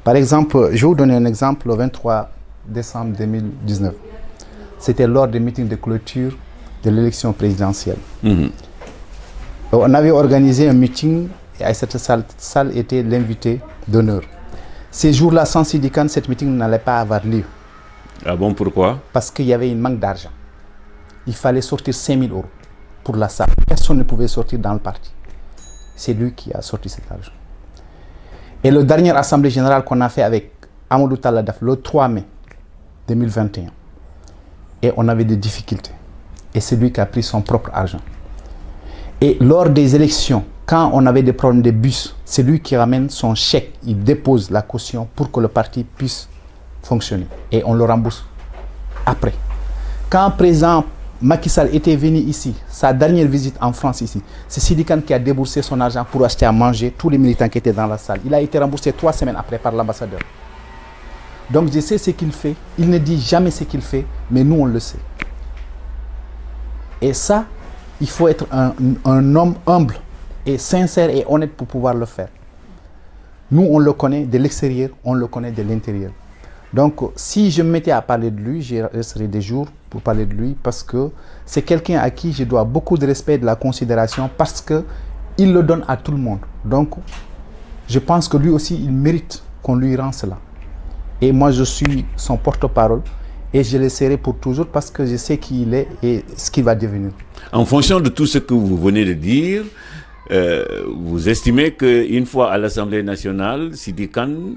Par exemple, je vais vous donner un exemple, le 23 décembre 2019. C'était lors des meetings de clôture de l'élection présidentielle. On avait organisé un meeting et à cette salle était l'invité d'honneur. Ces jours-là, sans Sidi Kane, cette meeting n'allait pas avoir lieu. Ah bon, pourquoi? Parce qu'il y avait un manque d'argent. Il fallait sortir 5 000 € pour la salle. Personne ne pouvait sortir dans le parti. C'est lui qui a sorti cet argent. Et la dernière assemblée générale qu'on a fait avec Amadou Taladaf le 3 mai 2021, et on avait des difficultés. Et c'est lui qui a pris son propre argent. Et lors des élections, quand on avait des problèmes de bus, c'est lui qui ramène son chèque, il dépose la caution pour que le parti puisse fonctionner. Et on le rembourse après. Quand le président Macky Sall était venu ici, sa dernière visite en France ici, c'est Sidi Kane qui a déboursé son argent pour acheter à manger tous les militants qui étaient dans la salle. Il a été remboursé 3 semaines après par l'ambassadeur. Donc je sais ce qu'il fait. Il ne dit jamais ce qu'il fait, mais nous on le sait. Et ça, il faut être un homme humble et sincère et honnête pour pouvoir le faire. Nous on le connaît de l'extérieur, on le connaît de l'intérieur. Donc si je me mettais à parler de lui, je resterais des jours pour parler de lui parce que c'est quelqu'un à qui je dois beaucoup de respect et de la considération parce qu'il le donne à tout le monde. Donc je pense que lui aussi, il mérite qu'on lui rende cela. Et moi, je suis son porte-parole et je le serai pour toujours parce que je sais qui il est et ce qu'il va devenir. En fonction de tout ce que vous venez de dire, vous estimez qu'une fois à l'Assemblée nationale, Sidi Kane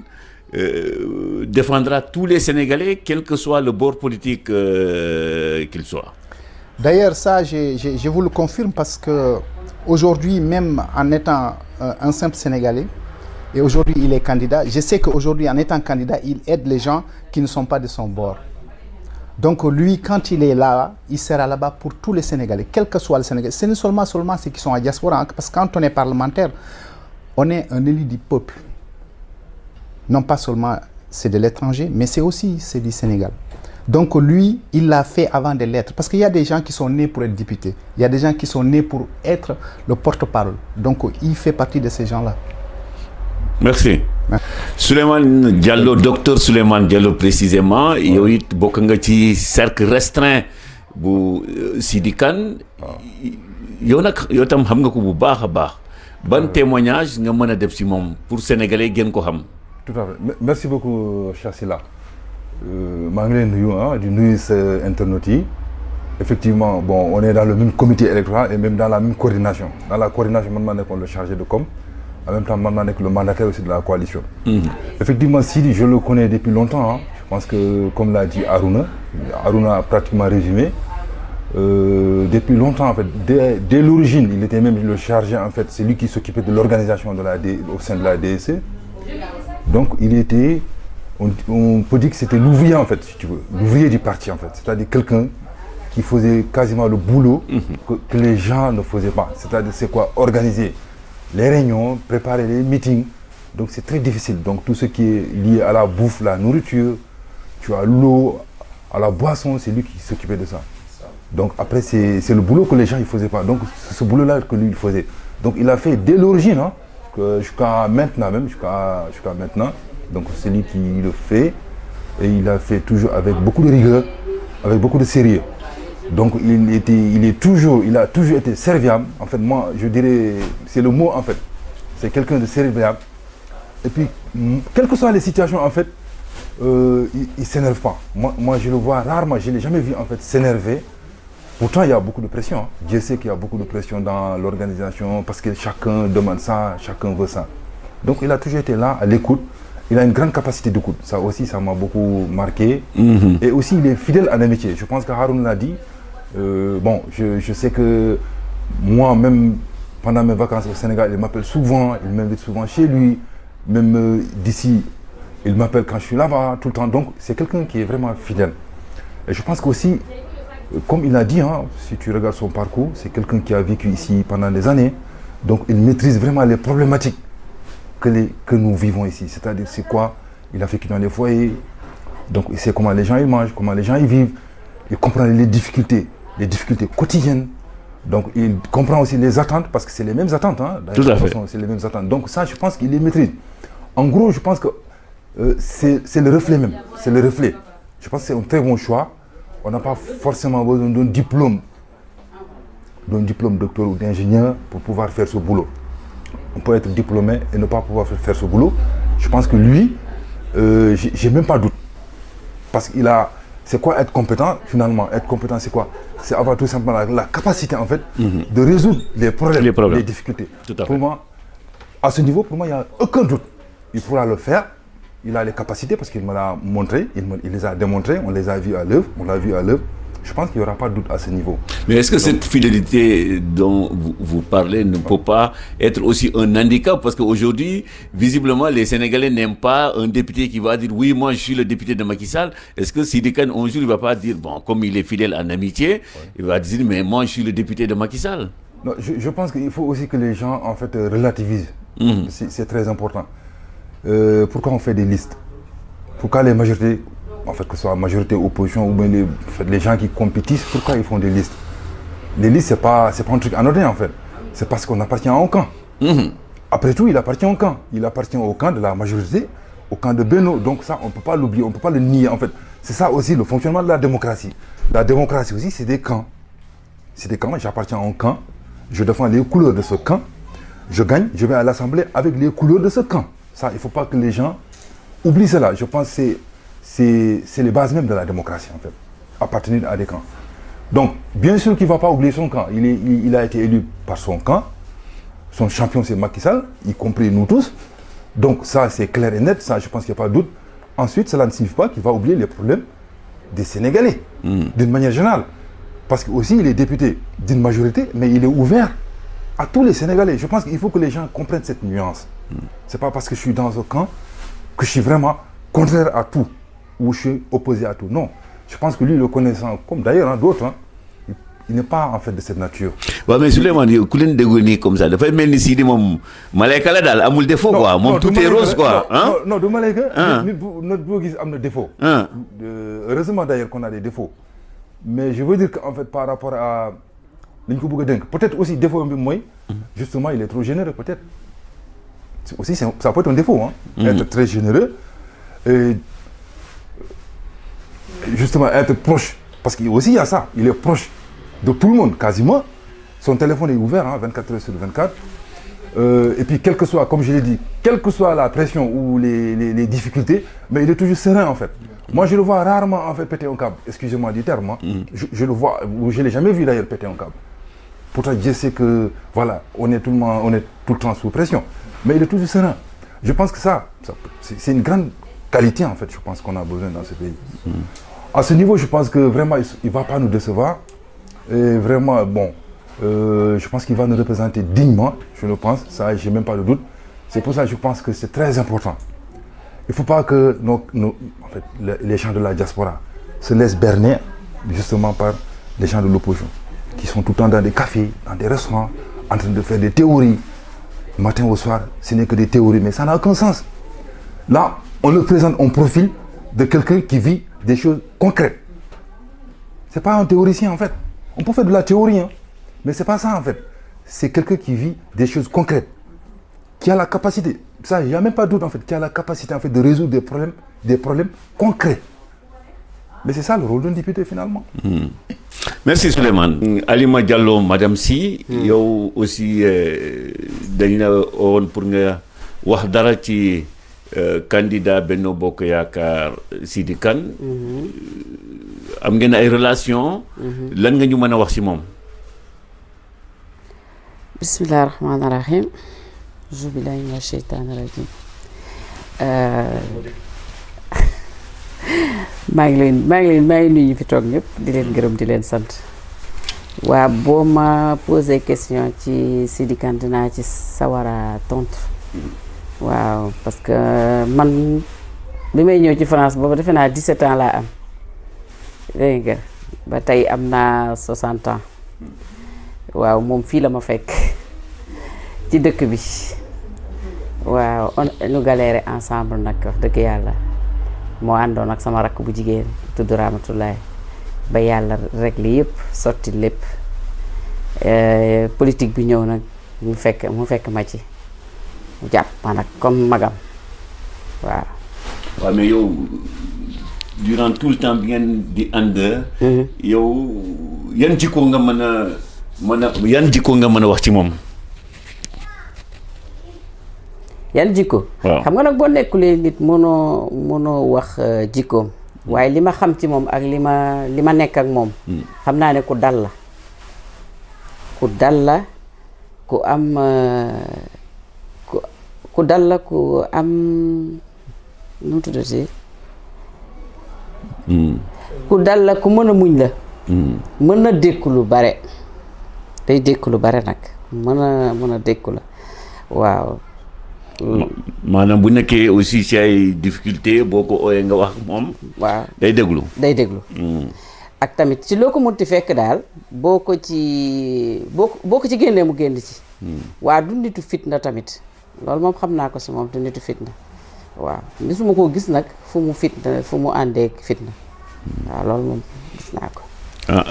défendra tous les Sénégalais, quel que soit le bord politique qu'il soit. D'ailleurs, ça, je vous le confirme parce que aujourd'hui, même en étant un simple Sénégalais, et aujourd'hui il est candidat, je sais qu'aujourd'hui en étant candidat, il aide les gens qui ne sont pas de son bord. Donc lui, quand il est là, il sera là-bas pour tous les Sénégalais, quel que soit le Sénégalais. Ce n'est seulement ceux qui sont à diaspora, hein, parce que quand on est parlementaire, on est un élu du peuple. Non pas seulement c'est de l'étranger, mais c'est aussi du Sénégal. Donc lui, il l'a fait avant de l'être. Parce qu'il y a des gens qui sont nés pour être députés. Il y a des gens qui sont nés pour être le porte-parole. Donc il fait partie de ces gens-là. Merci. Souleymane Diallo, docteur Souleymane Diallo précisément, yow it bokk nga ci cercle restreint bu Sidi Kane. yow tam xam nga ko bu baax a baax. Ban témoignage nga mën a def ci moom pour sénégalais gën ko xam. Tout à fait. Merci beaucoup, cher Sila. maa ngi leen nuyu di nuyu sa internautes yi. Effectivement, bon, on est dans le même comité électoral et même dans la même coordination. Dans la coordination, man maa nekkoon le chargé de com. En même temps, maintenant, avec le mandataire aussi de la coalition. Effectivement, Sidi, je le connais depuis longtemps. Hein. Je pense que, comme l'a dit Aruna a pratiquement résumé. Depuis longtemps, en fait, dès l'origine, il était même le chargé, en fait, c'est lui qui s'occupait de l'organisation au sein de la DSC. Donc, il était, on peut dire que c'était l'ouvrier, en fait, si tu veux, l'ouvrier du parti, en fait. C'est-à-dire quelqu'un qui faisait quasiment le boulot que les gens ne faisaient pas. C'est-à-dire, c'est quoi? Organiser les réunions, préparer les meetings. Donc c'est très difficile. Donc tout ce qui est lié à la bouffe, la nourriture, tu as l'eau, à la boisson, c'est lui qui s'occupait de ça. Donc après c'est le boulot que les gens ne faisaient pas. Donc c'est ce boulot-là que lui il faisait. Donc il a fait dès l'origine, hein, jusqu'à maintenant même, jusqu'à maintenant. Donc c'est lui qui le fait. Et il a fait toujours avec beaucoup de rigueur, avec beaucoup de sérieux. Donc il a toujours été serviable. En fait, moi, je dirais, c'est le mot en fait. C'est quelqu'un de cérébrable. Et puis, quelles que soient les situations, en fait, il ne s'énerve pas. Moi, je le vois rarement, je ne l'ai jamais vu, en fait, s'énerver. Pourtant, il y a beaucoup de pression. Hein. Dieu sait qu'il y a beaucoup de pression dans l'organisation parce que chacun demande ça, chacun veut ça. Donc, il a toujours été là, à l'écoute. Il a une grande capacité d'écoute. Ça aussi, ça m'a beaucoup marqué. Et aussi, il est fidèle en amitié. Je pense que Haroun l'a dit. Bon, je sais que moi, même pendant mes vacances au Sénégal, il m'appelle souvent, il m'invite souvent chez lui. Même d'ici, il m'appelle quand je suis là-bas, tout le temps. Donc, c'est quelqu'un qui est vraiment fidèle. Et je pense qu'aussi, comme il a dit, hein, si tu regardes son parcours, c'est quelqu'un qui a vécu ici pendant des années. Donc, il maîtrise vraiment les problématiques que nous vivons ici. C'est-à-dire, c'est quoi? Il a vécu dans les foyers. Donc, il sait comment les gens ils mangent, comment les gens ils vivent. Il comprend les difficultés quotidiennes. Donc, il comprend aussi les attentes, parce que c'est les mêmes attentes. Hein, tout à fait. C'est les mêmes attentes. Donc, ça, je pense qu'il les maîtrise. En gros, je pense que c'est le reflet même. C'est le reflet. Je pense que c'est un très bon choix. On n'a pas forcément besoin d'un diplôme docteur ou d'ingénieur pour pouvoir faire ce boulot. On peut être diplômé et ne pas pouvoir faire ce boulot. Je pense que lui, j'ai même pas de doute. Parce qu'il a... C'est quoi être compétent finalement? Être compétent, c'est quoi? C'est avoir tout simplement la capacité, en fait, de résoudre les problèmes, les difficultés. Tout à fait. Pour moi, à ce niveau, pour moi, il n'y a aucun doute. Il pourra le faire. Il a les capacités parce qu'il me l'a montré, il les a démontrées, on les a vues à l'œuvre, on l'a vu à l'œuvre. Je pense qu'il n'y aura pas de doute à ce niveau. Mais est-ce que cette fidélité dont vous parlez ne peut pas être aussi un handicap? Parce qu'aujourd'hui, visiblement, les Sénégalais n'aiment pas un député qui va dire « Oui, moi, je suis le député de Macky Sall ». Est-ce que Sidi Kane, un jour, il ne va pas dire « Bon, comme il est fidèle en amitié, il va dire « Mais moi, je suis le député de Macky Sall ». Non, je pense qu'il faut aussi que les gens, en fait, relativisent. C'est très important. Pourquoi on fait des listes? Pourquoi les majorités, en fait, que ce soit majorité, opposition ou bien les gens qui compétissent, pourquoi ils font des listes? Les listes, c'est pas un truc anodin, en fait. C'est parce qu'on appartient à un camp. Après tout, il appartient au camp. Il appartient au camp de la majorité, au camp de Beno. Donc ça, on ne peut pas l'oublier, on ne peut pas le nier, en fait. C'est ça aussi le fonctionnement de la démocratie. La démocratie aussi, c'est des camps. C'est des camps, j'appartiens à un camp, je défends les couleurs de ce camp, je gagne, je vais à l'Assemblée avec les couleurs de ce camp. Ça, il ne faut pas que les gens oublient cela. Je pense que c'est les bases même de la démocratie, en fait. Appartenir à des camps. Donc, bien sûr qu'il ne va pas oublier son camp. Il a été élu par son camp. Son champion, c'est Macky Sall, y compris nous tous. Donc, ça, c'est clair et net. Ça, je pense qu'il n'y a pas de doute. Ensuite, cela ne signifie pas qu'il va oublier les problèmes des Sénégalais, d'une manière générale. Parce qu'aussi, il est député d'une majorité, mais il est ouvert à tous les Sénégalais. Je pense qu'il faut que les gens comprennent cette nuance. Ce n'est pas parce que je suis dans un camp que je suis vraiment contraire à tout ou je suis opposé à tout. Non. Je pense que lui, le connaissant, comme d'ailleurs d'autres, il n'est pas en fait de cette nature. Ouais, mais Souleymane, ku leen déglu nii comme ça dafay mel ni Sidi moom malayka la daal amul défaut quoi, moom tout est rose quoi. Non, du malayka. Notre boo gis am na défaut. Heureusement d'ailleurs qu'on a des défauts. Mais je veux dire qu'en fait par rapport à li ñu ko bëgg a dénk, peut-être aussi défaut bi mooy justement il est trop généreux peut-être. Aussi ça peut être un défaut, hein. Être très généreux et justement être proche, parce qu'il aussi y a ça, il est proche de tout le monde quasiment. Son téléphone est ouvert, hein, 24 heures sur 24. Et puis quel que soit, comme je l'ai dit, quelle que soit la pression ou les difficultés, mais il est toujours serein en fait. Moi je le vois rarement en fait péter un câble, excusez-moi du terme, hein. Je le vois, je ne l'ai jamais vu d'ailleurs péter un câble. Pourtant je sais que voilà, on est tout le temps sous pression, mais il est toujours serein. Je pense que ça c'est une grande qualité en fait, je pense qu'on a besoin dans ce pays. À ce niveau, je pense que vraiment il ne va pas nous décevoir. Et vraiment, bon, je pense qu'il va nous représenter dignement, je le pense, ça, j'ai même pas de doute. C'est pour ça que je pense que c'est très important. Il ne faut pas que en fait, les gens de la diaspora se laissent berner justement par les gens de l'opposition, qui sont tout le temps dans des cafés, dans des restaurants, en train de faire des théories. Matin au soir, ce n'est que des théories, mais ça n'a aucun sens. Là, on le présente un profil de quelqu'un qui vit des choses concrètes. Ce n'est pas un théoricien en fait. On peut faire de la théorie, hein, mais ce n'est pas ça en fait. C'est quelqu'un qui vit des choses concrètes, qui a la capacité, ça il n'y a même pas de doute en fait, qui a la capacité en fait de résoudre des problèmes concrets. Mais c'est ça le rôle d'un député finalement. Merci Souleymane. Alima Diallo madame Sy. yow aussi dañ la woon pour nga wax dara ci candidat Benno Bokk Yaakaar Sidi Kane. am ngeen ay relation lan nga ñu mën a wax ci moom. bismillahi rahmaani rahim. auzu billahi mina sheytaani rajim. maa ngi nuyu ñu fi toog ñëpp di leen gërëm di leen sant. waa boo ma posé question ci Sidi Kane dinaa ci sawara tontu. waaw parce que man bi may ñëw ci France boobu defe naa 17 ans laa am. dégg nga ba tey am naa 60 ans. waaw moom fii la ma fekk ci dëkk bi. waaw ñu galéré ensemble nag wax dëgg yàlla moo àndoon ak sama rakk bu jigéen tudd Ramatoulaye ba yàlla rek li yëpp sotti lépp politique bi ñëw nag mu fekk ma ci mu jàpp ma nag comme magam waaw. waaw mais yow durant tout le temps bi ngeen di ànd. yow yan jikko nga mën a wax ci moom. yan jikko xam nga nag boo nekkulee nit mënoo wax jikkoom waaye li ma xam ci moom ak li ma nekk ak moom xam naa ne ku dal la ku am nu mu tuddati ku dal la ku mën a muñ la mën na dékku lu bare day dékku lu bare nag mën a dékku la waaw. maanaam bu nekkee aussi ci ay difficulté boo ko ooyee nga wax moom. waaw day déglu. ak tamit ci loo ko munti fekk daal boo ko ci génnee mu génn ci. waa du nitu fitna tamit loolu moom xam naa ko si moom du nitu fitna waaw gisuma koo gis nag fu mu àndee fitna waaw loolu moom gis naa ko.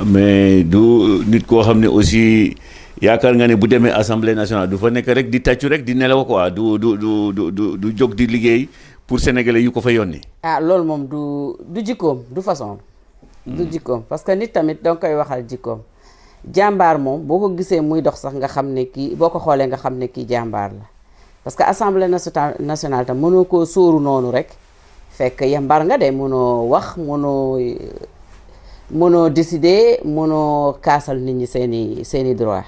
mais du nit koo xam ne aussi. yaakaar nga ne bu demee assemblée nationale du fa nekk rek di tàccu rek di nelaw quoi du jóg di liggéey pour sénégalais yu ko fa yónni. loolu moom du jikkoom du façon. du jikkoom parce que nit tamit danga koy waxal jikkoom. jàmbaar moom boo ko gisee muy dox sax nga xam ne kii boo ko xoolee nga xam ne kii jàmbaar la parce que assemblée nationale tam mënoo koo sóoru noonu rek fekk yambar nga de mënoo wax mënoo décider mënoo kaasal nit ñi seeni droit.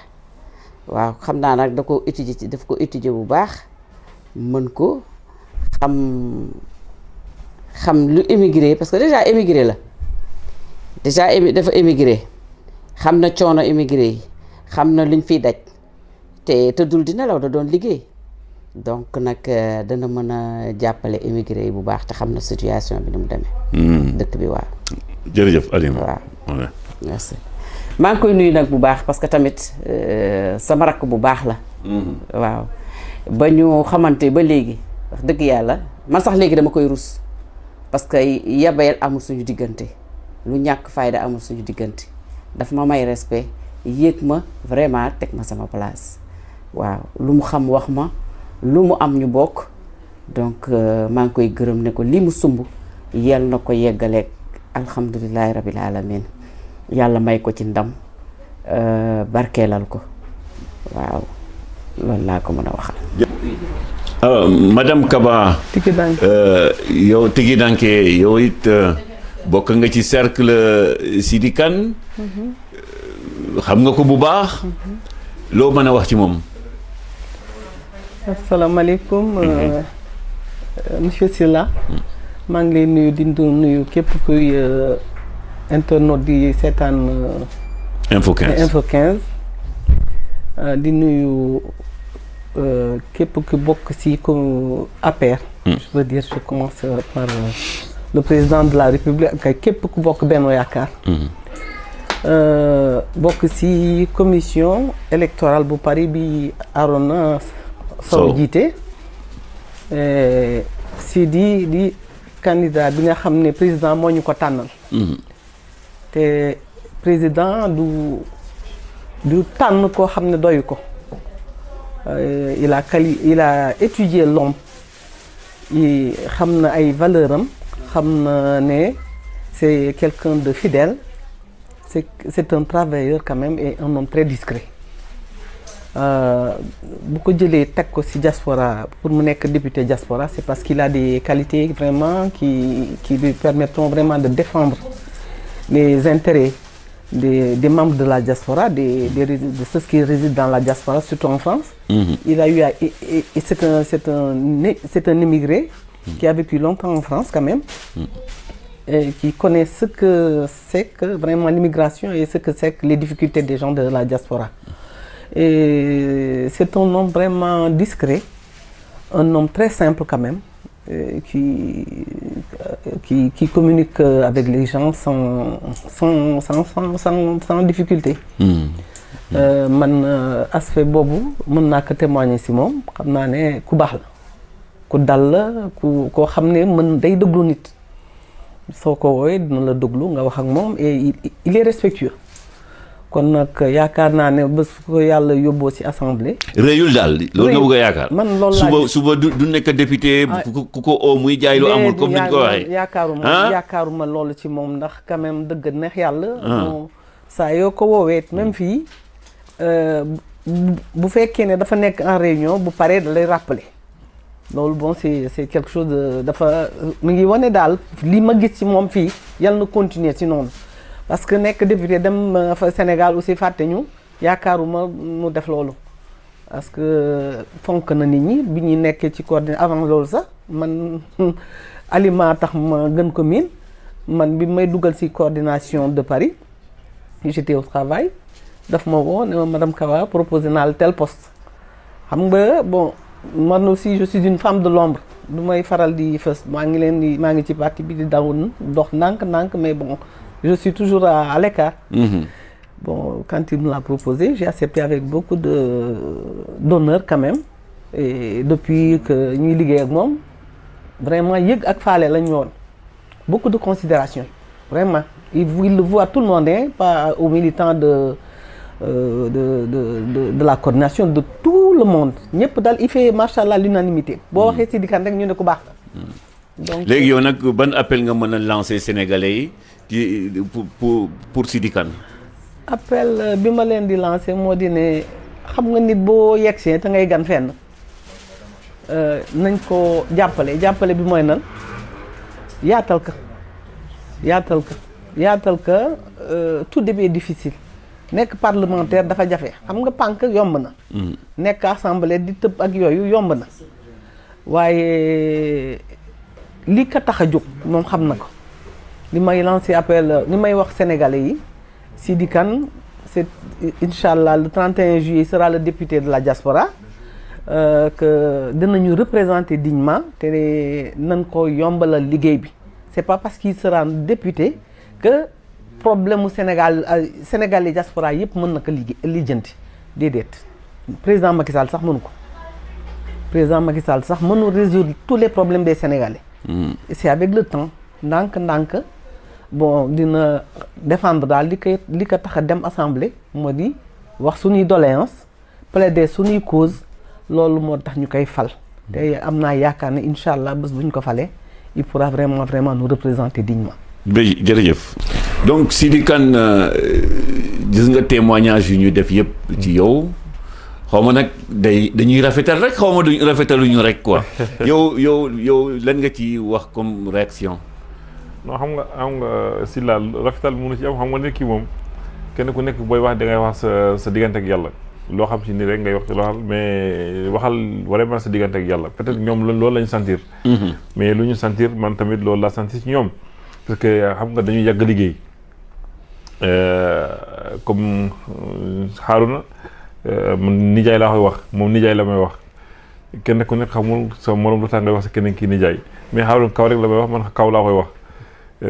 waaw xam naa nag daf ko étudier bu baax mën ko xam lu émigré parce que déjà émigré la dafa émigré xam na coono émigré yi xam na luñ fiy daj te tëddul di nelaw da doon liggéey donc nag dana mën a jàppale émigré yi bu baax te xam na situation bi ni mu demee. dëkk bi waaw. jërëjëf Alima. waaw merci. maa ngi koy nuyu nag bu baax parce que tamit sama rakk bu baax la. waaw ba ñu xamante ba léegi wax dëgg yàlla man sax léegi dama koy rus parce que yabayal amul suñu diggante lu ñàkk fayda amul suñu diggante daf ma may respect yéeg ma vraiment teg ma sama place waaw lu mu xam wax ma lu mu am ñu bokk donc maa ngi koy gërëm ne ko li mu sumb yal na ko yeggaleeg alhamdulilahi rabil alamin yàlla may ko ci ndam barkeelal ko waaw loolu laa ko mën a waxal. madame Kaba. yow Tigi Danké yow it bokk nga ci cercle Sidi Kane. xam nga ko bu baax. loo mën a wax ci moom. asalaamaaleykum monsieur Sylla maa ngi lay nuyu di nuyu képp kuy internaute di seetaan Info 15 di nuyu képp ku bokk ci ko APR. Je veux dire je commence par le président de la République ak képp ku bokk Benno Yaakaar. bokk ci commission électorale bu Paris bi Arona Sow jiite si di candidat bi nga xam ne président moo ñu ko tànnal. te président du tànn koo xam ne doyu ko. il a étudié l'homme yi xam na ay valeur am xam na ne c'est quelqu'un de fidèle, c'est un travailleur quand même et un homme très discret. Bu ko jëlee teg ko ci diaspora pour mu nekk député diaspora, c'est parce qu'il a des qualités vraiment qui lui permettront vraiment de défendre les intérêts des membres de la diaspora, de ceux qui résident dans la diaspora, surtout en France. Il a eu c'est un immigré qui a vécu longtemps en France quand même, et qui connaît ce que c'est que vraiment l'immigration et ce que c'est que les difficultés des gens de la diaspora. Et c'est un homme vraiment discret, un homme très simple quand même, qui communique avec les gens sans difficulté. Man aspect boobu mën naa ko témoigner ci moom, xam naa ne ku baax la, ku dal la, koo xam ne day déglu nit. Soo ko woowee dina la déglu nga wax ak moom et il est respectueux. Kon nag yaakaar naa ne bés ko yàlla yóbboo ci assemblée. réyul daal loolu nga bëgg a yaakaar. man loolu suba du nekk député. ku ko oo muy jaay lu amul comme ni ñu ko waxee. yaakaaruma loolu ci moom ndax quand même dëgg neex yàlla. saa yoo ko woowee même fii bu fekkee ne dafa nekk en réunion bu paree da lay rappeler. loolu bon c'est quelque chose de dafa mu ngi wane daal li ma gis ci moom fii yàlla na continuer ci noonu. Parce que nekk député dem fa Sénégal aussi fàtte ñu yaakaaruma mu def loolu parce que fonk na nit ñi bi ñuy nekkee ci coordination avant loolu sax man aliment tax ma gën ko miin man bi may dugal ci coordination de Paris j'étais au travail daf ma woo ne ma madame Kawa proposé naa la tel poste xam nga bon man aussi je suis une femme de l'ombre du may faral di fës maa ngi ci parti bi di daw dox ndànk mais bon je suis toujours à l'écart. Bon, quand il me l'a proposé, j'ai accepté avec beaucoup d'honneur quand même. Et depuis que ñuy liggéey ak moom vraiment yëg ak faale lañu woon beaucoup de considération vraiment il le voit tout le monde hein, pas aux militants de la coordination de tout le monde ñëpp daal il fait machallah l'unanimité boo waxee Sidi Kane rek ñu ne ku baax la. Donc léegi yow nag ban appel nga mën a lancer Sénégalais yi pour Sidi Kane. appel bi ma leen di lancer moo di ne xam nga nit boo yegsee te ngay gan fenn nañ ko jàppale bi mooy nan yaatal ka tout début est difficile nekk parlementaire dafa jafe xam nga pànk yomb na. nekk assemblée di tëb ak yooyu yomb na waaye li ka tax a jóg moom xam na ko li may lancer appel li may wax sénégalais yi. Sidi Kane, c'est Inch'Allah le 31 juillet il sera le député de la diaspora que dinañu représenter dignement te nañ ko yombalal liggéey bi c'est pas parce qu'il sera député que problème mu Sénégal diaspora yëpp mën na ko lijjanti déedéet président Macky Sall sax mënu ko président Macky Sall sax mënu résoudre tous les problèmes des Sénégalais. Et c'est avec le temps ndànk bon dina défendre daal li ko tax a dem assemblée moo di wax suñuy doléance plaider suñuy cause loolu moo tax ñu koy fal te am naa yaakaar ne incha allah bés bu ñu ko falee il pourra vraiment nous représenter dignement. jërëjëf donc Sidi Kane gis nga témoignage yu ñu def yëpp ci yow xaw ma nag dañuy rafetal rek xaw ma duñ rafetaluñu rek quoi yow lan nga ci wax comme réaction. non xam nga si la rafetal mënu ci am xam nga nit ki moom kenn ku nekk booy wax da ngay wax sa diggante ak yàlla loo xam si ni rek ngay wax ci loo xam mais waxal vraiment sa diggante ak yàlla peut-être ñoom loolu lañu sentir. mais lu ñu sentir man tamit loolu laa sentir ci ñoom parce que xam nga dañuy yàgg liggéey comme Harouna man nijaay laa koy wax moom nijaay la may wax kenn ku nekk xamul sa morom lu tax ngay wax sa keneen kii nijaay mais Harouna kaw rek la may wax man kaw laa koy wax.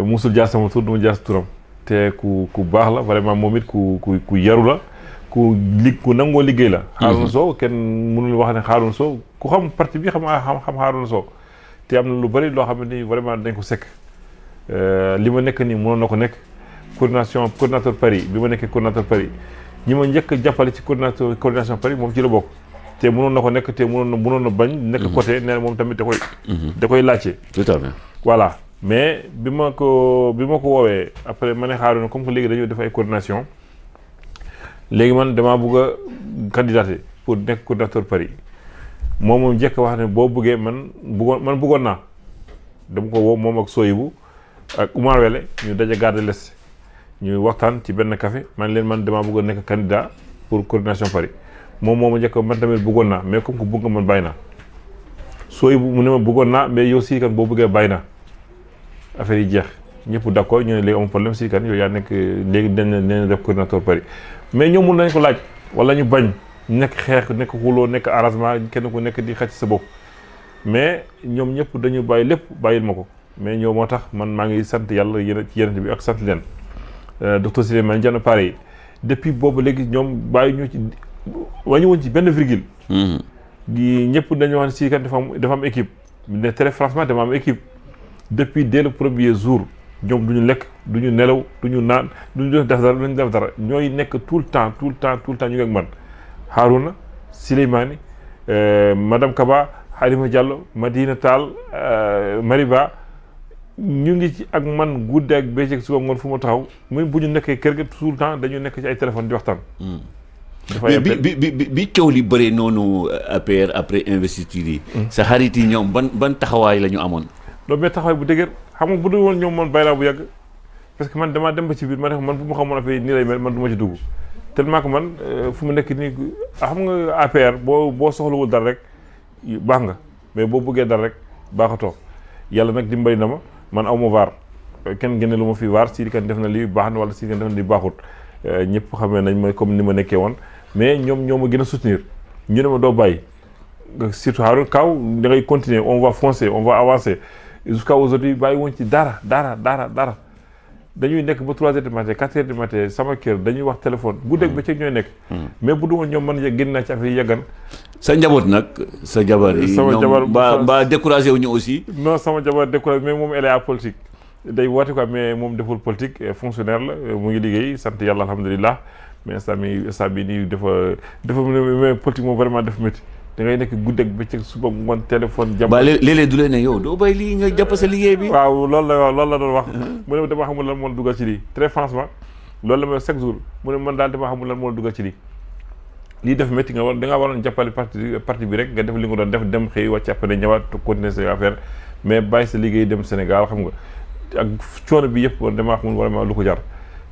musul jaar sama tur duma jaar sa turam te ku baax la vraiment moom it ku yaru la ku nangoo liggéey la. Harouna Sow kenn mënul wax ne Harouna Sow ku xam parti bi xam Harouna Sow te am na lu bari loo xam ne vraiment dañ ko sekk li ma nekk nii mënoon na ko nekk coordinateur Paris bi ma nekkee coordinateur Paris ñi ma njëkk jàppale ci coordination Paris moom ci la bokk te mënoon na ko nekk te mënoon na bañ. nekk côté nee na moom tamit da koy laajte. tout à fait voilà mais bi ma ko woowee après ma ne xaaroon comme que léegi dañoo def ay coordination léegi man damaa bëgg a candidater pour nekk coordinateur Paris moom njëkk wax ne boo bëggee man bëggoon naa dama ko woo moom ak Soyibu ak Oumar Wele ñu daje Gare de l'Est ñu waxtaan ci benn café man damaa bëgg a nekk candidat pour coordination Paris moom moo ma njëkk man tamit bëggoon naa mais comme que bëgg nga man bàyyi naa Soyibu mu ne ma bëggoon naa mais yow Sidi Kane boo bëggee bàyyi naa affaire yi jeex ñëpp d'accord ñu ne léegi amul problème Sidi Kane yow yaa nekk léegi dañ def coordinateur Paris mais ñoom mun nañ ko laaj wala ñu bañ nekk xeex nekk xuloo nekk arrangement kenn ku nekk di xëcc sa bopp mais ñoom ñëpp dañu bàyyi lépp bàyyil ma ko mais ñoo moo tax man maa ngi sant yàlla yéen ci yeneen bi ak sant leen docteur Souleymane Diallo pareil depuis boobu léegi ñoom bàyyi ñu ci wàññi woon ci benn virgule di ñëpp dañu wax ne Sidi Kane dafa am équipe ne très franchement dama am équipe depuis dès le premier jour ñoom du ñu lekk du ñu nelaw du ñu naan du ñu def dara ñooy nekk tout le temps ñu ngi ak man Harouna Souleymane madame Kaba Halima Diallo Madina Tall Mariba ñu ngi ci ak man guddi ak bëccëg suba ngoon fu ma taxaw muy bu ñu nekkee kër ga tout le temps dañu nekk ci ay téléphone di waxtaan. mais bi coow li bëree noonu APR après investiture yi. sa xarit yi ñoom ban taxawaay la ñu amoon. loolu mais taxawaay bu dëgër xam nga bu dul woon ñoom man bàyyi laa bu yàgg parce que man damaa dem ba ci biir ma ne man bu ma xamoon affaire yi nii lay mel man du ma ci dugg tellement que man fu mu nekk nii xam nga APR boo soxlawul dara rek baax nga mais boo bëggee dara rek baaxatoo yàlla nag dimbali na ma man aw ma vaar kenn génne lu ma fi vaar Sidi Kane def na lii baax na wala Sidi Kane def na lii baaxut ñëpp xamee nañ ma comme ni ma nekkee woon mais ñoom ñoo ma gën a soutenir ñu ne ma doo bàyyi surtout Harouna Kaw da ngay continuer on va foncer on va avancer jusqu'à aujourd'hui bàyyi woon ci dara dañuy nekk ba 3 heures du matin 4 heures du matin sama kër dañuy wax téléphone guddeeg bëccëg ñooy nekk mais bu du woon ñoom man génn naa ci affaire yi yàggan sa njaboot nag sa jabar yi sama jabar ba découragé wu ñu aussi non sama jabar découragé mais moom elle est à politique day woote quoi mais moom deful politique fonctionnaire la mu ngi liggéey sant yàlla alhamdulilah mais instant bi nii dafa mais politique moom vraiment def métti da ngay nekk guddeeg bëccëg suba ngoon téléphone jàmm ba léeg-léeg du leen ne yow doo bay lii nga jàpp sa liggéey bi waaw loolu la doon wax mu ne dama xamul lan moo dugal ci lii très franchement loolu la ma chaque jour mu ne man daal dama xamul lan moo dugal ci lii def métti nga da ngaa waroon jàppale parti bi rek nga def li nga doon def dem xëy wàcc après ñëwaat continuer sa affaire mais bàyyi sa liggéey dem Sénégal xam nga ak coono bi yëpp damaa xamul vraiment lu ko jar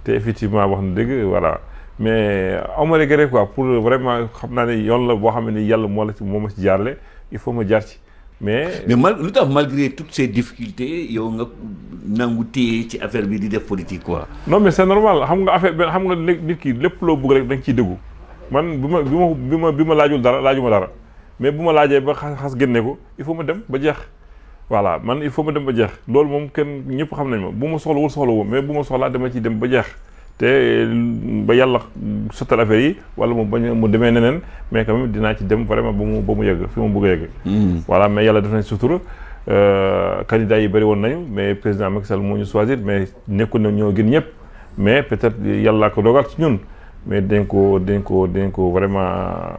te effectivement wax na dëgg voilà mais awma regret quoi pour vraiment xam naa ne yoon la boo xam ne yàlla moo ma ci jaarale il faut ma jaar ci mais lu tax malgré toutes ces difficultés yow nga nangu téye ci affaire bi di def politique quoi. non mais c'est normal xam nga affaire xam nga nit ki lépp loo bëgg rek da nga ciy déggu man bi ma laajuma dara mais bu ma laajee ba xas génne ko il faut ma dem ba jeex voilà man il faut ma dem ba jeex loolu moom kenn ñëpp xam nañ ma bu ma soxlawul mais bu ma soxlaa dama ciy dem ba jeex te ba yàlla sottal affaire yi wala mu demee neneen mais quand même dinaa ci dem vraiment ba mu yegg fi ma bëgg a yegg voilà mais yàlla def nañ sutura candidats yi bëri woon nañu mais président Macky Sall moo ñu choisir mais nekkul na ñoo gën ñëpp mais peut-être yàlla ko dogal ci ñun mais dañ ko vraiment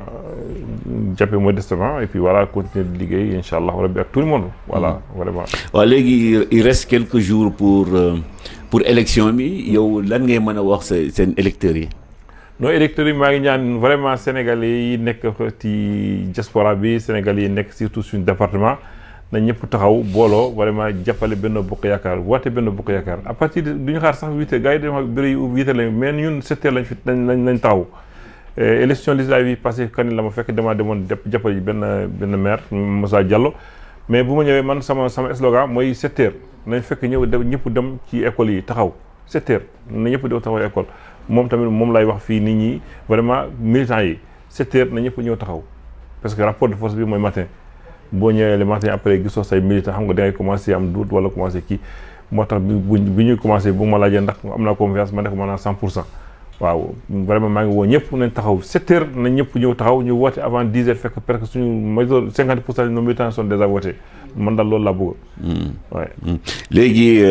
jàppe modestement et puis voilà continuer di liggéey incha allah rabbi ak tout le monde voilà vraiment waaw léegi il reste quelques jours pour élection bi yow lan ngay mën a wax seen électeurs yi non électeurs yi maa ngi ñaan vraiment sénégalais yi nekk ci diaspora bi sénégalais yi nekk surtout suñu département na ñëpp taxaw booloo vraiment jàppale Benno Bokk Yaakaar woote Benno Bokk Yaakaar à partir de du ñu xaar sax 8 heures gars yi dañoo xam bëri 8 heures lañu mais ñun 7 heures lañ taxaw élection législative yi passé kan la ma fekk damaa demoon jàppale yi benn maire Moussa Diallo mais bu ma ñëwee man sama slogan mooy 7 heures nañ fekk ñëpp dem ci école yi taxaw 7 heures na ñëpp dew taxaw école moom tamit moom lay wax fii nit ñi vraiment militants yi 7 heures na ñëpp ñëw taxaw parce que rapport de force bi mooy matin boo ñëwee le matin après gisoo say militants xam nga da ngay commencé am doute wala commencé kii moo tax bi ñuy commencé bu ma laajee ndax am naa confiance ma ne ko maanaam 100% waaw vraiment maa ngi woo ñëpp nañ taxaw 7 heures na ñëpp ñëw taxaw ñu woote avant 10 heures fekk presque suñu major 50% de nos militants sont déjà votés man daal loolu laa bëgg waaye léegi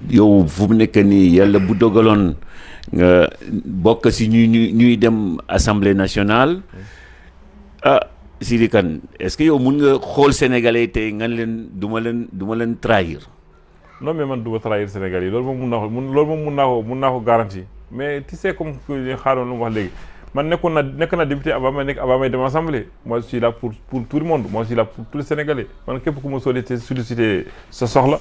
yow fu mu nekk nii yàlla bu dogaloon nga bokk si ñuy dem assemblée nationale Sidi Kane est-ce que yow mun nga xool sénégalais tey nga leen du ma leen trahir. non mais man du ma trahir Sénégal yi loolu moom mun naa ko garantie mais tu sais comme xaaroon lu mu wax léegi man nekk na député avant may dem assemblée. Moi je suis là pour tout le monde, moi je suis là pour tous les Sénégalais. Man képp ku ma sollicité sa soxla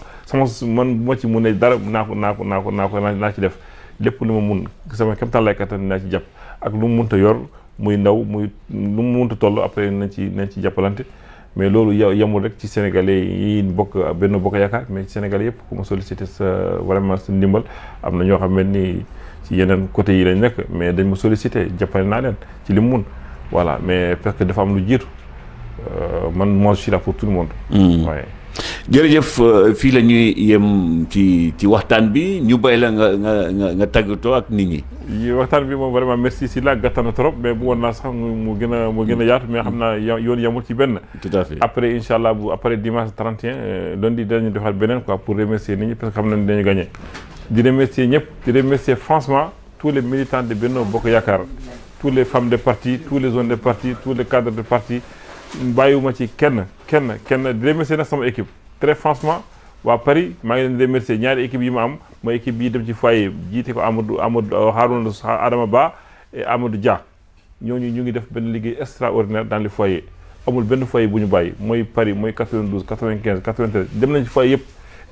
man bu ma ci mënee dara naa ci def lépp lu ma mun sama kéem tolluwaay kattan naa ci jàpp ak lu mu mënta yor muy ndaw muy lu mu mënta toll après nañ ci jàppalante. Mais loolu yamul rek ci Sénégalais yi bokk benn bokk yaakaar mais Sénégalais yëpp ku ma sollicité sa vraiment sa ndimbal am na ñoo xam ni ci yeneen côté yi lañ nekk mais dañ ma sollicité jàppale naa leen ci li mu mun voilà mais parce que dafa am lu jiitu moi je suis là pour tout le monde. waaye. jërëjëf fii la ñuy yem ci waxtaan bi ñu bay la nga tàggatoo ak nit ñi. waxtaan bi moom vraiment merci si la gàttan na trop mais bëggoon naa sax mu gën a yaatu mais xam naa yoon yamul ci benn. tout à fait après incha allah après dimanche 31 lundi dañu defaat beneen quoi pour remercier nit ñi parce que xam nañ dañu gagné. di remercier ñëpp di remercier franchement tous les militants de Benno Bokk Yaakaar tous les femmes de parti tous les hommes de parti tous les cadres de parti bàyyiwuma ci kenn di remercier nag sama équipe très franchement waa Paris maa ngi leen di remercier ñaari équipe yi ma am mooy équipe bii dem ci foyer jiite ko Amadou Harouna Adama Ba et Amadou Dia ñooñu ñu ngi def benn liggéey extraordinaire dans les foyers amul benn foyer bu ñu bàyyi mooy Paris mooy 92 95 93 dem nañ ci foyer yëpp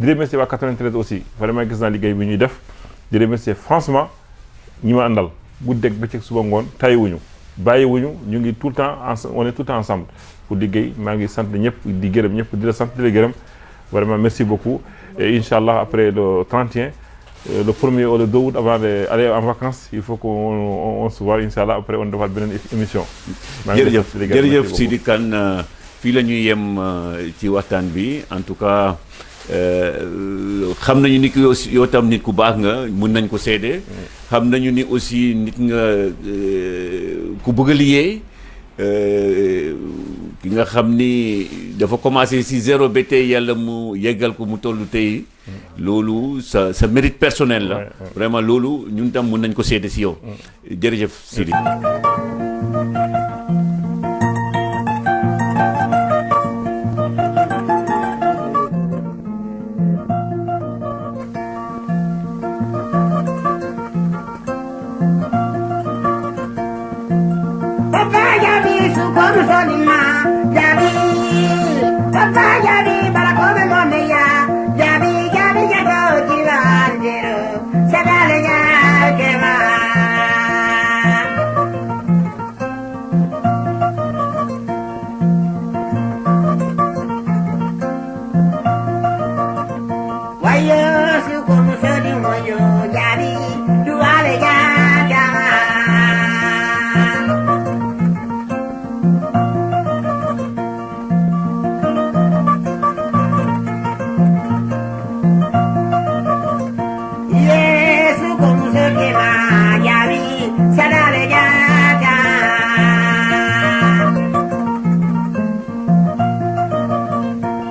di remercier waa 93 aussi vraiment gis naa liggéey bi ñuy def di remercier franchement ñi ma àndal guddeeg bëccëg suba ngoon tayiwuñu bàyyiwuñu ñu ngi tout le temps on est tout le temps ensemble pour liggéey maa ngi sant ñëpp di gërëm ñëpp di la sant di la gërëm vraiment merci beaucoup et inchallah après le 31 le 1er ou le 2 août avant d'aller en vacances il faut qu'on se voit inchallah après on defaat beneen émission. jërëjëf Sidi Kane fii la ñuy yem ci waxtaan bi en tout cas xam nañu ni yow tam nit ku baax nga mun nañ ko seede xam nañu ni aussi nit nga ku bëgg a liggéey ki nga xam ni dafa commencé si zéro ba tey yàlla mu yeggal ko mu tollu tey loolu sa mérite personnel la vraiment loolu ñun tam mun nañ ko seede si yow jërëjëf Sidi.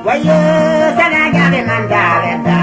Wayo, sada gabe man gabe da.